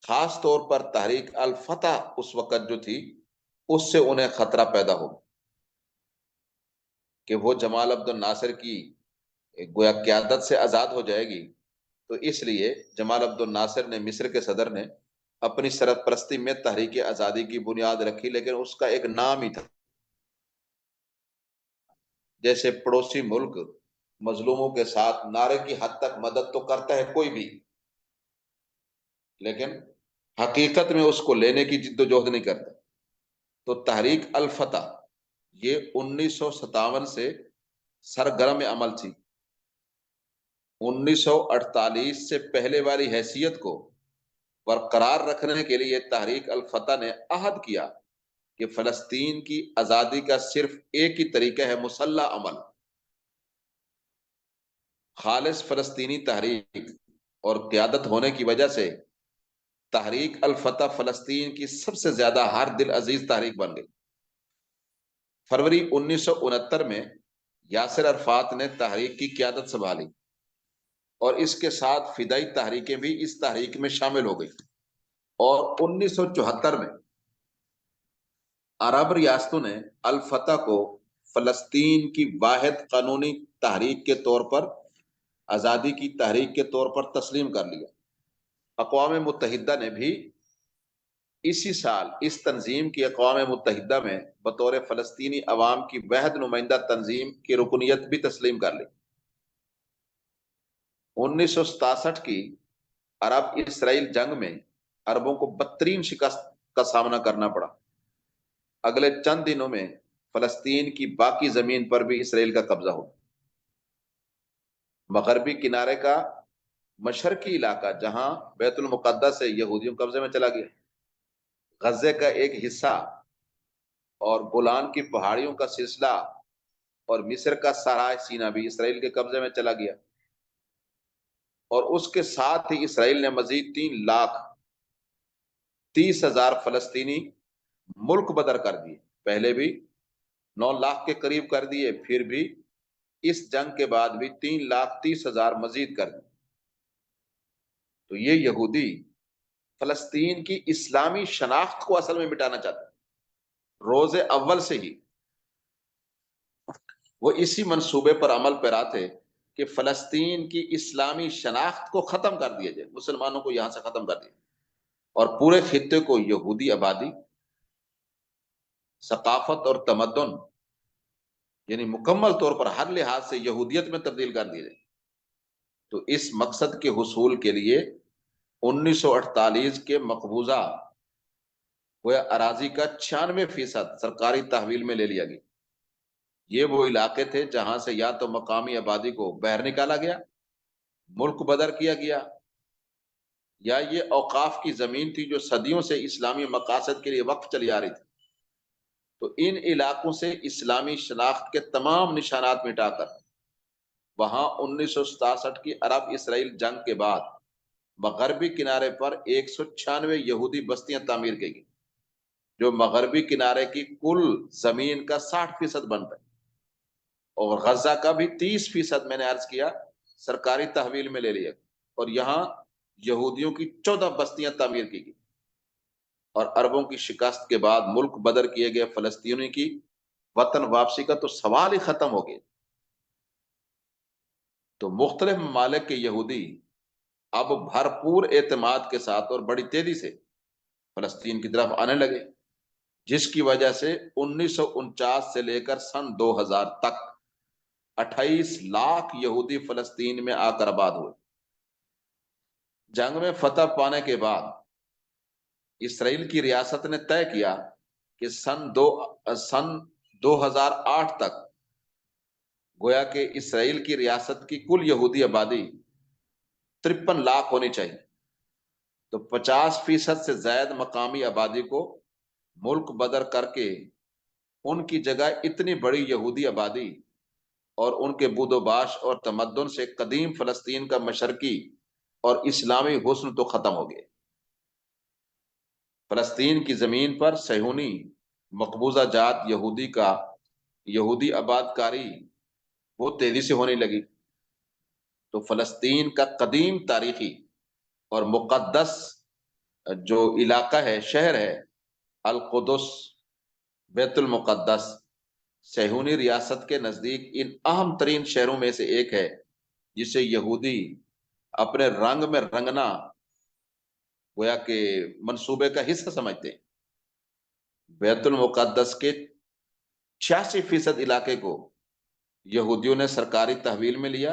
Speaker 1: خاص طور پر تحریک الفتح اس وقت جو تھی، اس سے انہیں خطرہ پیدا ہو کہ وہ جمال عبد الناصر کی گویا قیادت سے آزاد ہو جائے گی۔ تو اس لیے جمال عبد الناصر نے، مصر کے صدر نے، اپنی سرپرستی میں تحریک آزادی کی بنیاد رکھی، لیکن اس کا ایک نام ہی تھا۔ جیسے پڑوسی ملک مظلوموں کے ساتھ نعرے کی حد تک مدد تو کرتا ہے کوئی بھی، لیکن حقیقت میں اس کو لینے کی جد و جہد نہیں کرتا۔ تو تحریک الفتح یہ 1957 سے سرگرم عمل تھی۔ 1948 سے پہلے والی حیثیت کو برقرار رکھنے کے لیے تحریک الفتح نے عہد کیا کہ فلسطین کی آزادی کا صرف ایک ہی طریقہ ہے، مسلح عمل۔ خالص فلسطینی تحریک اور قیادت ہونے کی وجہ سے تحریک الفتح فلسطین کی سب سے زیادہ ہر دل عزیز تحریک بن گئی۔ فروری 1969 میں یاسر عرفات نے تحریک کی قیادت سنبھالی اور اس کے ساتھ فدائی تحریکیں بھی اس تحریک میں شامل ہو گئی، اور 1974 میں عرب ریاستوں نے الفتح کو فلسطین کی واحد قانونی تحریک کے طور پر، آزادی کی تحریک کے طور پر تسلیم کر لیا۔ اقوام متحدہ نے بھی اسی سال اس تنظیم کی اقوام متحدہ میں بطور فلسطینی عوام کی واحد نمائندہ تنظیم کی رکنیت بھی تسلیم کر لی۔ 1967 کی عرب اسرائیل جنگ میں عربوں کو بدترین شکست کا سامنا کرنا پڑا۔ اگلے چند دنوں میں فلسطین کی باقی زمین پر بھی اسرائیل کا قبضہ ہو۔ مغربی کنارے کا مشرقی علاقہ جہاں بیت المقدس سے یہودیوں قبضے میں چلا گیا، غزے کا ایک حصہ اور گولان کی پہاڑیوں کا سلسلہ اور مصر کا سرائے سینا بھی اسرائیل کے قبضے میں چلا گیا، اور اس کے ساتھ ہی اسرائیل نے مزید 3,30,000 فلسطینی ملک بدر کر دیے۔ پہلے بھی 9 لاکھ کے قریب کر دیے، پھر بھی اس جنگ کے بعد بھی 3,30,000 مزید کر دیے۔ تو یہ یہودی فلسطین کی اسلامی شناخت کو اصل میں مٹانا چاہتے ہیں۔ روز اول سے ہی وہ اسی منصوبے پر عمل پیرا تھے کہ فلسطین کی اسلامی شناخت کو ختم کر دیا جائے، مسلمانوں کو یہاں سے ختم کر دیا اور پورے خطے کو یہودی آبادی، ثقافت اور تمدن، یعنی مکمل طور پر ہر لحاظ سے یہودیت میں تبدیل کر دیا جائے۔ تو اس مقصد کے حصول کے لیے 1948 کے مقبوضہ گویا اراضی کا 96% سرکاری تحویل میں لے لیا گیا۔ یہ وہ علاقے تھے جہاں سے یا تو مقامی آبادی کو باہر نکالا گیا ملک بدر کیا گیا، یا یہ اوقاف کی زمین تھی جو صدیوں سے اسلامی مقاصد کے لیے وقف چلی آ رہی تھی؟ تو ان علاقوں سے اسلامی شناخت کے تمام نشانات مٹا کر وہاں 1967 کی عرب اسرائیل جنگ کے بعد مغربی کنارے پر 196 یہودی بستیاں تعمیر کی گئی، جو مغربی کنارے کی کل زمین کا 60% بنتا ہے، اور غزہ کا بھی 30% میں نے عرض کیا سرکاری تحویل میں لے لیا، اور یہاں یہودیوں کی 14 بستیاں تعمیر کی گئی، اور عربوں کی شکست کے بعد ملک بدر کیے گئے فلسطینی کی وطن واپسی کا تو سوال ہی ختم ہو گیا۔ تو مختلف ممالک کے یہودی اب بھرپور اعتماد کے ساتھ اور بڑی تیزی سے فلسطین کی طرف آنے لگے، جس کی وجہ سے 1949 سے لے کر سن 2000 تک 28 لاکھ یہودی فلسطین میں آ کر آباد ہوئے۔ جنگ میں فتح پانے کے بعد اسرائیل کی ریاست نے طے کیا کہ سن 2008 تک گویا کہ اسرائیل کی ریاست کی کل یہودی آبادی 53 لاکھ ہونی چاہیے، تو 50% سے زائد مقامی آبادی کو ملک بدر کر کے ان کی جگہ اتنی بڑی یہودی آبادی اور ان کے بود و باش اور تمدن سے قدیم فلسطین کا مشرقی اور اسلامی حسن تو ختم ہو گئے۔ فلسطین کی زمین پر صہیونی مقبوضہ جات یہودی آباد کاری وہ تیزی سے ہونے لگی، تو فلسطین کا قدیم تاریخی اور مقدس جو علاقہ ہے، شہر ہے القدس، بیت المقدس، صہیونی ریاست کے نزدیک ان اہم ترین شہروں میں سے ایک ہے، جسے یہودی اپنے رنگ میں رنگنا گویا کہ منصوبے کا حصہ سمجھتے ہیں۔ بیت المقدس کے 86% علاقے کو یہودیوں نے سرکاری تحویل میں لیا،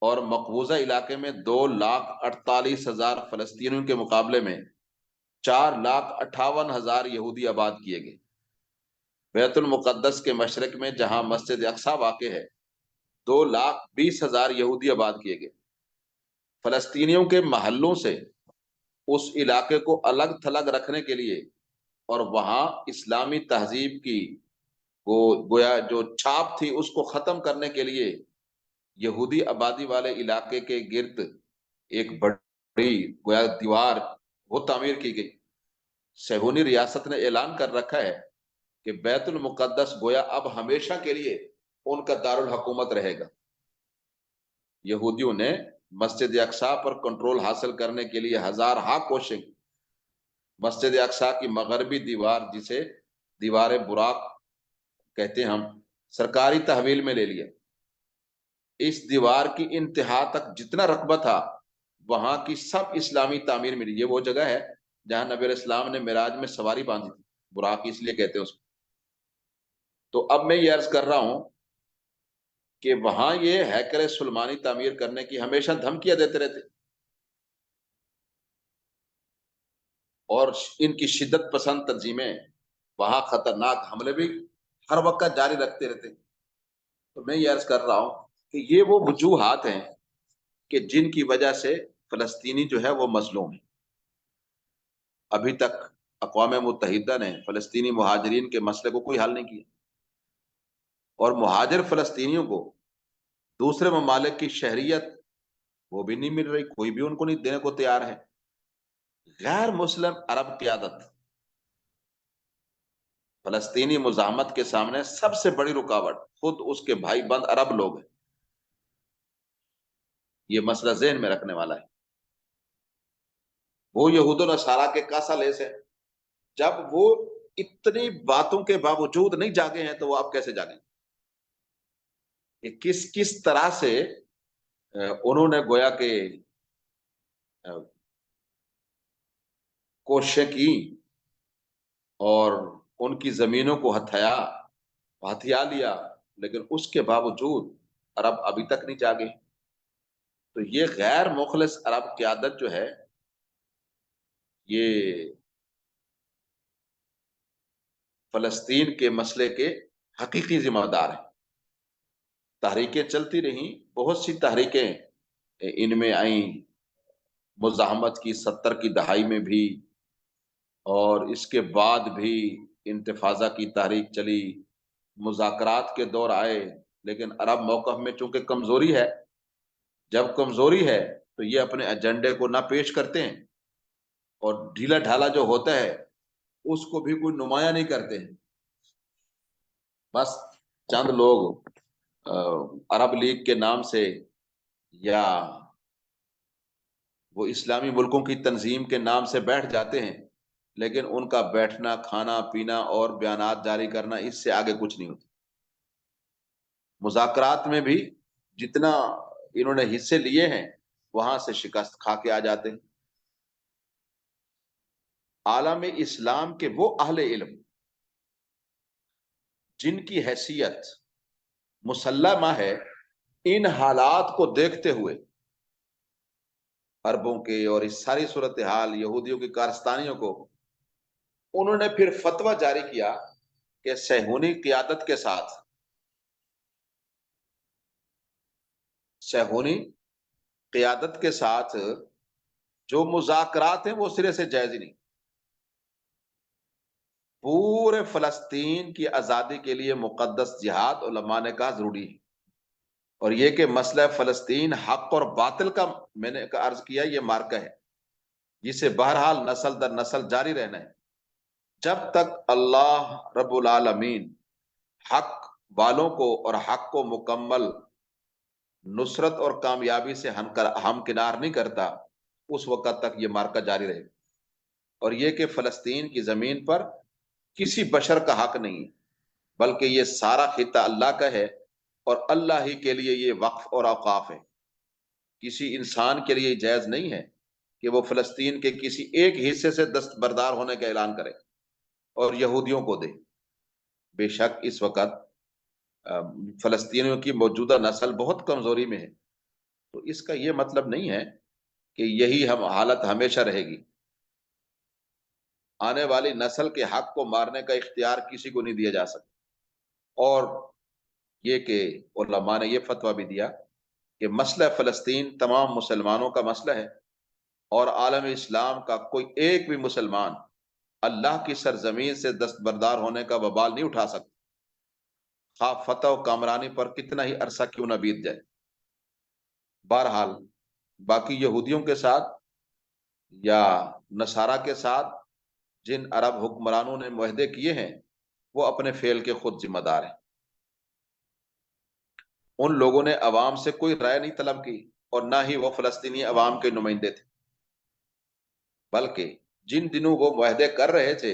Speaker 1: اور مقبوضہ علاقے میں 2,48,000 فلسطینیوں کے مقابلے میں 4,58,000 یہودی آباد کیے گئے۔ بیت المقدس کے مشرق میں جہاں مسجد اقصی واقع ہے 2,20,000 یہودی آباد کیے گئے۔ فلسطینیوں کے محلوں سے اس علاقے کو الگ تھلگ رکھنے کے لیے اور وہاں اسلامی تہذیب کی گویا جو چھاپ تھی اس کو ختم کرنے کے لیے یہودی آبادی والے علاقے کے گرد ایک بڑی گویا دیوار وہ تعمیر کی گئی۔ صہیونی ریاست نے اعلان کر رکھا ہے کہ بیت المقدس گویا اب ہمیشہ کے لیے ان کا دارالحکومت رہے گا۔ یہودیوں نے مسجد اقصی پر کنٹرول حاصل کرنے کے لیے ہزارہا کوششیں، مسجد اقصی کی مغربی دیوار جسے دیوار براق کہتے ہیں ہم، سرکاری تحویل میں لے لیا۔ اس دیوار کی انتہا تک جتنا رقبہ تھا وہاں کی سب اسلامی تعمیر ملی۔ یہ وہ جگہ ہے جہاں نبی علیہ السلام نے معراج میں سواری باندھی تھی، براق اس لیے کہتے ہیں اس کو۔ تو اب میں یہ عرض کر رہا ہوں کہ وہاں یہ ہیکل سلیمانی تعمیر کرنے کی ہمیشہ دھمکیاں دیتے رہتے، اور ان کی شدت پسند تنظیمیں وہاں خطرناک حملے بھی ہر وقت جاری رکھتے رہتے۔ تو میں یہ عرض کر رہا ہوں کہ یہ وہ وجوہات ہیں کہ جن کی وجہ سے فلسطینی جو ہے وہ مظلوم ہے۔ ابھی تک اقوام متحدہ نے فلسطینی مہاجرین کے مسئلے کو کوئی حل نہیں کیا، اور مہاجر فلسطینیوں کو دوسرے ممالک کی شہریت وہ بھی نہیں مل رہی، کوئی بھی ان کو نہیں دینے کو تیار ہے۔ غیر مسلم عرب قیادت فلسطینی مزاحمت کے سامنے سب سے بڑی رکاوٹ خود اس کے بھائی بند عرب لوگ ہیں۔ یہ مسئلہ ذہن میں رکھنے والا ہے۔ وہ یہود و نصارہ کے کاسا لیس ہے، جب وہ اتنی باتوں کے باوجود نہیں جاگے ہیں تو وہ آپ کیسے جاگیں؟ کہ کس طرح سے انہوں نے گویا کہ کوششیں کی اور ان کی زمینوں کو ہتھیا لیا، لیکن اس کے باوجود عرب ابھی تک نہیں جاگے۔ تو یہ غیر مخلص عرب قیادت جو ہے یہ فلسطین کے مسئلے کے حقیقی ذمہ دار ہیں۔ تحریکیں چلتی رہیں، بہت سی تحریکیں ان میں آئیں مزاحمت کی 70 کی دہائی میں بھی، اور اس کے بعد بھی انتفاضہ کی تحریک چلی، مذاکرات کے دور آئے، لیکن عرب موقف میں چونکہ کمزوری ہے، جب کمزوری ہے تو یہ اپنے ایجنڈے کو نہ پیش کرتے ہیں، اور ڈھیلا ڈھالا جو ہوتا ہے اس کو بھی کوئی نمایاں نہیں کرتے ہیں۔ بس چند لوگ عرب لیگ کے نام سے یا وہ اسلامی ملکوں کی تنظیم کے نام سے بیٹھ جاتے ہیں، لیکن ان کا بیٹھنا، کھانا پینا اور بیانات جاری کرنا، اس سے آگے کچھ نہیں ہوتا۔ مذاکرات میں بھی جتنا انہوں نے حصے لیے ہیں وہاں سے شکست کھا کے آ جاتے ہیں۔ عالم اسلام کے وہ اہل علم جن کی حیثیت مسلمہ ہے، ان حالات کو دیکھتے ہوئے عربوں کے اور اس ساری صورتحال یہودیوں کی کارستانیوں کو، انہوں نے پھر فتویٰ جاری کیا کہ صہیونی قیادت کے ساتھ، صہیونی قیادت کے ساتھ جو مذاکرات ہیں وہ سرے سے جائز ہی نہیں۔ پورے فلسطین کی آزادی کے لیے مقدس جہاد علماء نے کہا ضروری ہے، اور یہ کہ مسئلہ فلسطین حق اور باطل کا، میں نے عرض کیا، یہ مارکہ ہے جسے بہرحال نسل در نسل جاری رہنا ہے، جب تک اللہ رب العالمین حق والوں کو اور حق کو مکمل نصرت اور کامیابی سے ہمکنار نہیں کرتا، اس وقت تک یہ مارکہ جاری رہے گا۔ اور یہ کہ فلسطین کی زمین پر کسی بشر کا حق نہیں ہے، بلکہ یہ سارا خطہ اللہ کا ہے، اور اللہ ہی کے لیے یہ وقف اور اوقاف ہے۔ کسی انسان کے لیے جائز نہیں ہے کہ وہ فلسطین کے کسی ایک حصے سے دستبردار ہونے کا اعلان کرے اور یہودیوں کو دے۔ بے شک اس وقت فلسطینیوں کی موجودہ نسل بہت کمزوری میں ہے، تو اس کا یہ مطلب نہیں ہے کہ یہی حالت ہمیشہ رہے گی۔ آنے والی نسل کے حق کو مارنے کا اختیار کسی کو نہیں دیا جا سکتا۔ اور یہ کہ علماء نے یہ فتویٰ بھی دیا کہ مسئلہ فلسطین تمام مسلمانوں کا مسئلہ ہے، اور عالم اسلام کا کوئی ایک بھی مسلمان اللہ کی سرزمین سے دستبردار ہونے کا وبال نہیں اٹھا سکتا، خواہ فتح و کامرانی پر کتنا ہی عرصہ کیوں نہ بیت جائے۔ بہرحال باقی یہودیوں کے ساتھ یا نصارہ کے ساتھ جن عرب حکمرانوں نے معاہدے کیے ہیں، وہ اپنے فعل کے خود ذمہ دار ہیں۔ ان لوگوں نے عوام سے کوئی رائے نہیں طلب کی، اور نہ ہی وہ فلسطینی عوام کے نمائندے تھے، بلکہ جن دنوں وہ معاہدے کر رہے تھے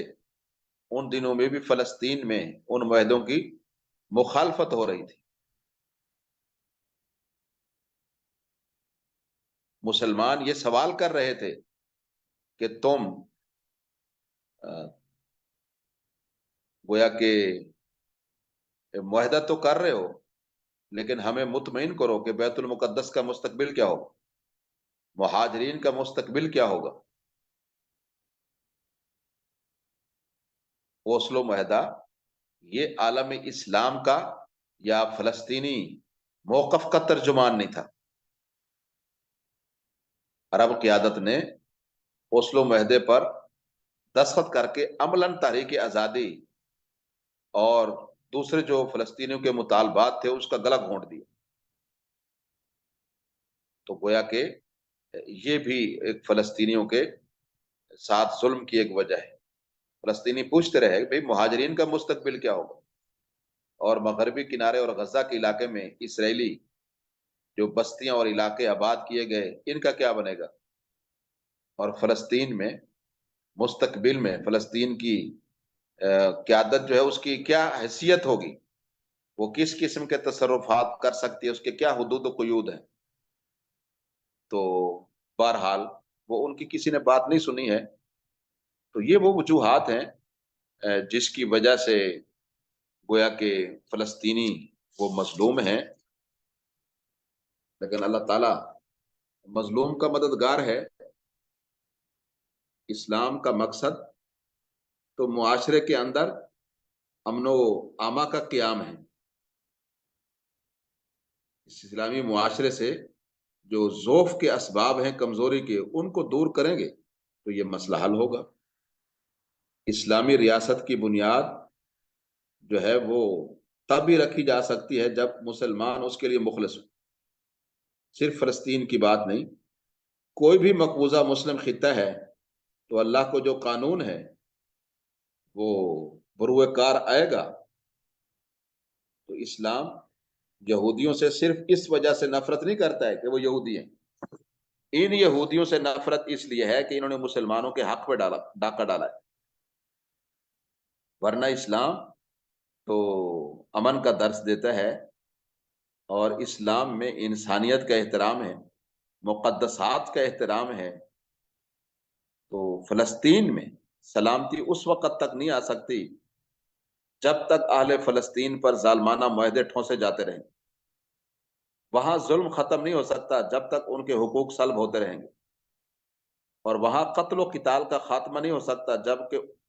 Speaker 1: ان دنوں میں بھی فلسطین میں ان معاہدوں کی مخالفت ہو رہی تھی۔ مسلمان یہ سوال کر رہے تھے کہ تم گویا کہ معاہدہ تو کر رہے ہو، لیکن ہمیں مطمئن کرو کہ بیت المقدس کا مستقبل کیا ہوگا، مہاجرین کا مستقبل کیا ہوگا۔ اوسلو معاہدہ یہ عالم اسلام کا یا فلسطینی موقف کا ترجمان نہیں تھا۔ عرب قیادت نے اوسلو معاہدے پر دستخط کر کے عملاً تحریک آزادی اور دوسرے جو فلسطینیوں کے مطالبات تھے اس کا گلا گھونٹ دیا۔ تو گویا کہ یہ بھی ایک فلسطینیوں کے ساتھ ظلم کی ایک وجہ ہے۔ فلسطینی پوچھتے رہے بھئی مہاجرین کا مستقبل کیا ہوگا، اور مغربی کنارے اور غزہ کے علاقے میں اسرائیلی جو بستیاں اور علاقے آباد کیے گئے ان کا کیا بنے گا، اور فلسطین میں مستقبل میں فلسطین کی قیادت جو ہے اس کی کیا حیثیت ہوگی، وہ کس قسم کے تصرفات کر سکتی ہے، اس کے کیا حدود و قیود ہیں۔ تو بہرحال وہ ان کی کسی نے بات نہیں سنی ہے۔ تو یہ وہ وجوہات ہیں جس کی وجہ سے گویا کہ فلسطینی وہ مظلوم ہیں، لیکن اللہ تعالیٰ مظلوم کا مددگار ہے۔ اسلام کا مقصد تو معاشرے کے اندر امن و اما کا قیام ہے۔ اس اسلامی معاشرے سے جو ضعف کے اسباب ہیں کمزوری کے ان کو دور کریں گے تو یہ مسئلہ حل ہوگا۔ اسلامی ریاست کی بنیاد جو ہے وہ تب بھی رکھی جا سکتی ہے جب مسلمان اس کے لیے مخلص ہو۔ صرف فلسطین کی بات نہیں، کوئی بھی مقبوضہ مسلم خطہ ہے تو اللہ کو جو قانون ہے وہ بروئے کار آئے گا۔ تو اسلام یہودیوں سے صرف اس وجہ سے نفرت نہیں کرتا ہے کہ وہ یہودی ہیں، ان یہودیوں سے نفرت اس لیے ہے کہ انہوں نے مسلمانوں کے حق پہ ڈاکہ ڈالا ہے۔ ورنہ اسلام تو امن کا درس دیتا ہے، اور اسلام میں انسانیت کا احترام ہے، مقدسات کا احترام ہے۔ تو فلسطین میں سلامتی اس وقت تک نہیں آ سکتی جب تک اہل فلسطین پر ظالمانہ معاہدے ٹھونسے جاتے رہیں۔ وہاں ظلم ختم نہیں ہو سکتا جب تک ان کے حقوق سلب ہوتے رہیں گے، اور وہاں قتل و قتال کا خاتمہ نہیں ہو سکتا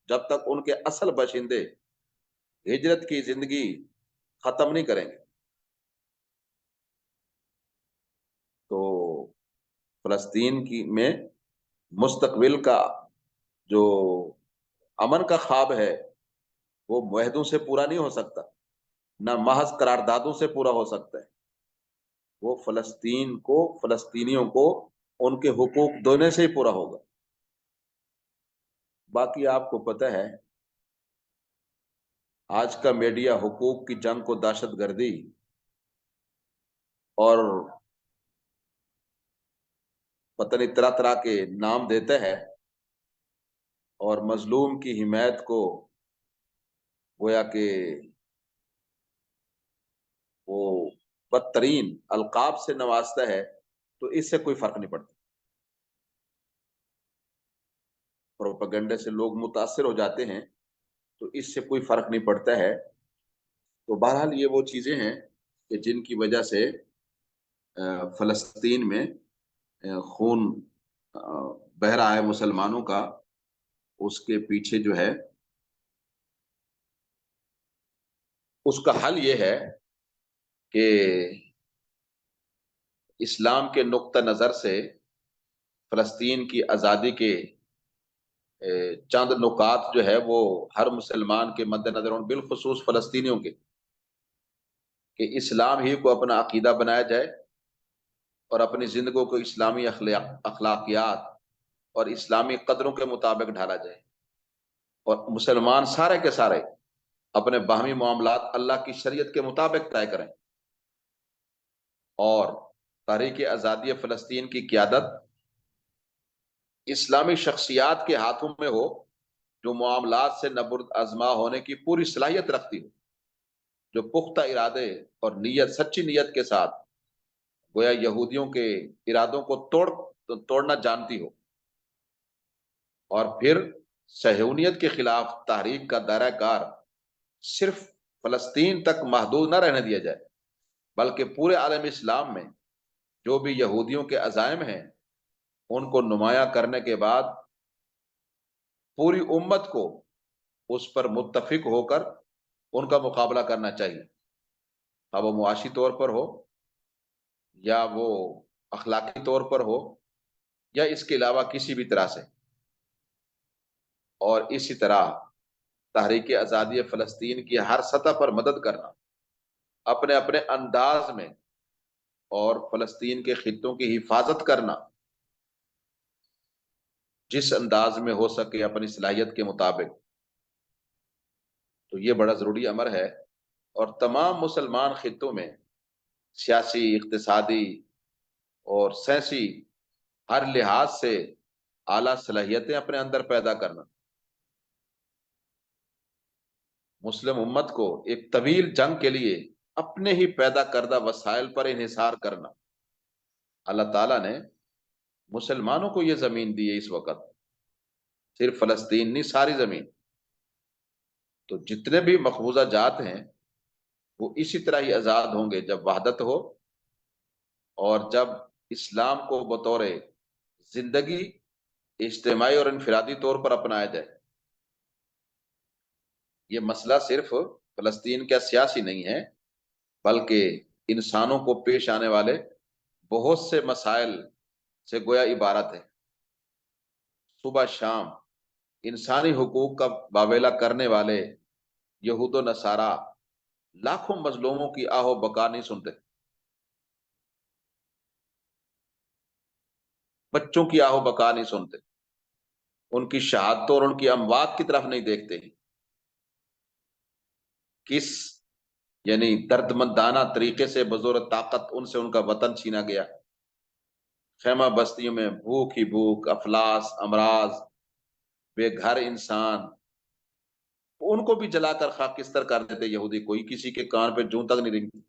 Speaker 1: جب تک ان کے اصل باشندے ہجرت کی زندگی ختم نہیں کریں گے۔ تو فلسطین میں مستقبل کا جو امن کا خواب ہے وہ معاہدوں سے پورا نہیں ہو سکتا، نہ محض قراردادوں سے پورا ہو سکتا ہے۔ وہ فلسطینیوں کو ان کے حقوق دینے سے ہی پورا ہوگا۔ باقی آپ کو پتہ ہے آج کا میڈیا حقوق کی جنگ کو دہشت گردی اور پتہ نہیں طرح طرح کے نام دیتا ہے، اور مظلوم کی حمایت کو گویا کہ وہ بدترین القاب سے نوازتا ہے، تو اس سے کوئی فرق نہیں پڑتا۔ پروپیگنڈے سے لوگ متاثر ہو جاتے ہیں تو اس سے کوئی فرق نہیں پڑتا ہے۔ تو بہرحال یہ وہ چیزیں ہیں کہ جن کی وجہ سے فلسطین میں خون بہہ رہا ہے مسلمانوں کا۔ اس کے پیچھے جو ہے اس کا حل یہ ہے کہ اسلام کے نقطہ نظر سے فلسطین کی آزادی کے چند نکات جو ہے وہ ہر مسلمان کے مد نظر ہوں، بالخصوص فلسطینیوں کے، کہ اسلام ہی کو اپنا عقیدہ بنایا جائے اور اپنی زندگیوں کو اسلامی اخلاقیات اور اسلامی قدروں کے مطابق ڈھالا جائے، اور مسلمان سارے کے سارے اپنے باہمی معاملات اللہ کی شریعت کے مطابق طے کریں، اور تحریک آزادی فلسطین کی قیادت اسلامی شخصیات کے ہاتھوں میں ہو جو معاملات سے نبرد آزما ہونے کی پوری صلاحیت رکھتی ہو، جو پختہ ارادے اور سچی نیت کے ساتھ گویا یہودیوں کے ارادوں کو توڑنا جانتی ہو، اور پھر صہیونیت کے خلاف تحریک کا دائرہ کار صرف فلسطین تک محدود نہ رہنے دیا جائے، بلکہ پورے عالم اسلام میں جو بھی یہودیوں کے عزائم ہیں ان کو نمایاں کرنے کے بعد پوری امت کو اس پر متفق ہو کر ان کا مقابلہ کرنا چاہیے، اب وہ معاشی طور پر ہو یا وہ اخلاقی طور پر ہو یا اس کے علاوہ کسی بھی طرح سے۔ اور اسی طرح تحریک آزادی فلسطین کی ہر سطح پر مدد کرنا، اپنے اپنے انداز میں، اور فلسطین کے خطوں کی حفاظت کرنا جس انداز میں ہو سکے اپنی صلاحیت کے مطابق، تو یہ بڑا ضروری امر ہے۔ اور تمام مسلمان خطوں میں سیاسی، اقتصادی اور سیاسی ہر لحاظ سے اعلیٰ صلاحیتیں اپنے اندر پیدا کرنا، مسلم امت کو ایک طویل جنگ کے لیے اپنے ہی پیدا کردہ وسائل پر انحصار کرنا۔ اللہ تعالیٰ نے مسلمانوں کو یہ زمین دی ہے اس وقت، صرف فلسطین نہیں، ساری زمین۔ تو جتنے بھی مقبوضہ جات ہیں وہ اسی طرح ہی آزاد ہوں گے جب وحدت ہو، اور جب اسلام کو بطور زندگی اجتماعی اور انفرادی طور پر اپنایا جائے۔ یہ مسئلہ صرف فلسطین کا سیاسی نہیں ہے، بلکہ انسانوں کو پیش آنے والے بہت سے مسائل سے گویا عبارت ہے۔ صبح شام انسانی حقوق کا واویلا کرنے والے یہود و نصارہ لاکھوں مظلوموں کی آہ و بکا نہیں سنتے، بچوں کی آہ و بکا نہیں سنتے، ان کی شہادتوں اور ان کی اموات کی طرف نہیں دیکھتے۔ کس یعنی درد مندانہ طریقے سے بزور طاقت ان سے ان کا وطن چھینا گیا، خیمہ بستیوں میں بھوک ہی بھوک، افلاس، امراض، بے گھر انسان، ان کو بھی جلا کر خاکستر کر دیتے یہودی، کوئی کسی کے کان پہ جوں تک نہیں رنگتی۔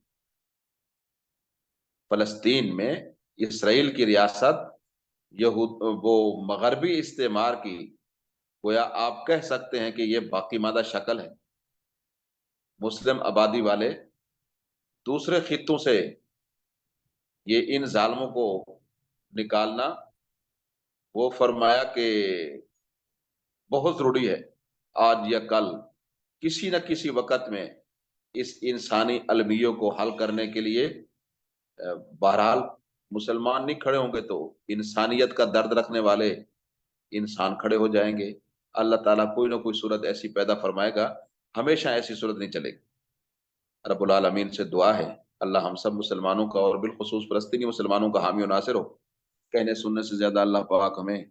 Speaker 1: فلسطین میں اسرائیل کی ریاست یہود وہ مغربی استعمار کی گویا آپ کہہ سکتے ہیں کہ یہ باقی مادہ شکل ہے۔ مسلم آبادی والے دوسرے خطوں سے یہ ان ظالموں کو نکالنا، وہ فرمایا کہ بہت ضروری ہے، آج یا کل کسی نہ کسی وقت میں اس انسانی المیوں کو حل کرنے کے لیے بہرحال مسلمان نہیں کھڑے ہوں گے تو انسانیت کا درد رکھنے والے انسان کھڑے ہو جائیں گے۔ اللہ تعالیٰ کوئی نہ کوئی صورت ایسی پیدا فرمائے گا، ہمیشہ ایسی صورت نہیں چلے گی۔ رب العالمین سے دعا ہے اللہ ہم سب مسلمانوں کا اور بالخصوص فلسطینی مسلمانوں کا حامی و ناصر ہو۔ کہنے سننے سے زیادہ اللہ پاک ہمیں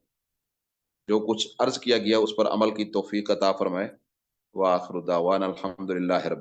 Speaker 1: جو کچھ عرض کیا گیا اس پر عمل کی توفیق عطا فرمائے۔ وآخر دعوانا الحمدللہ رب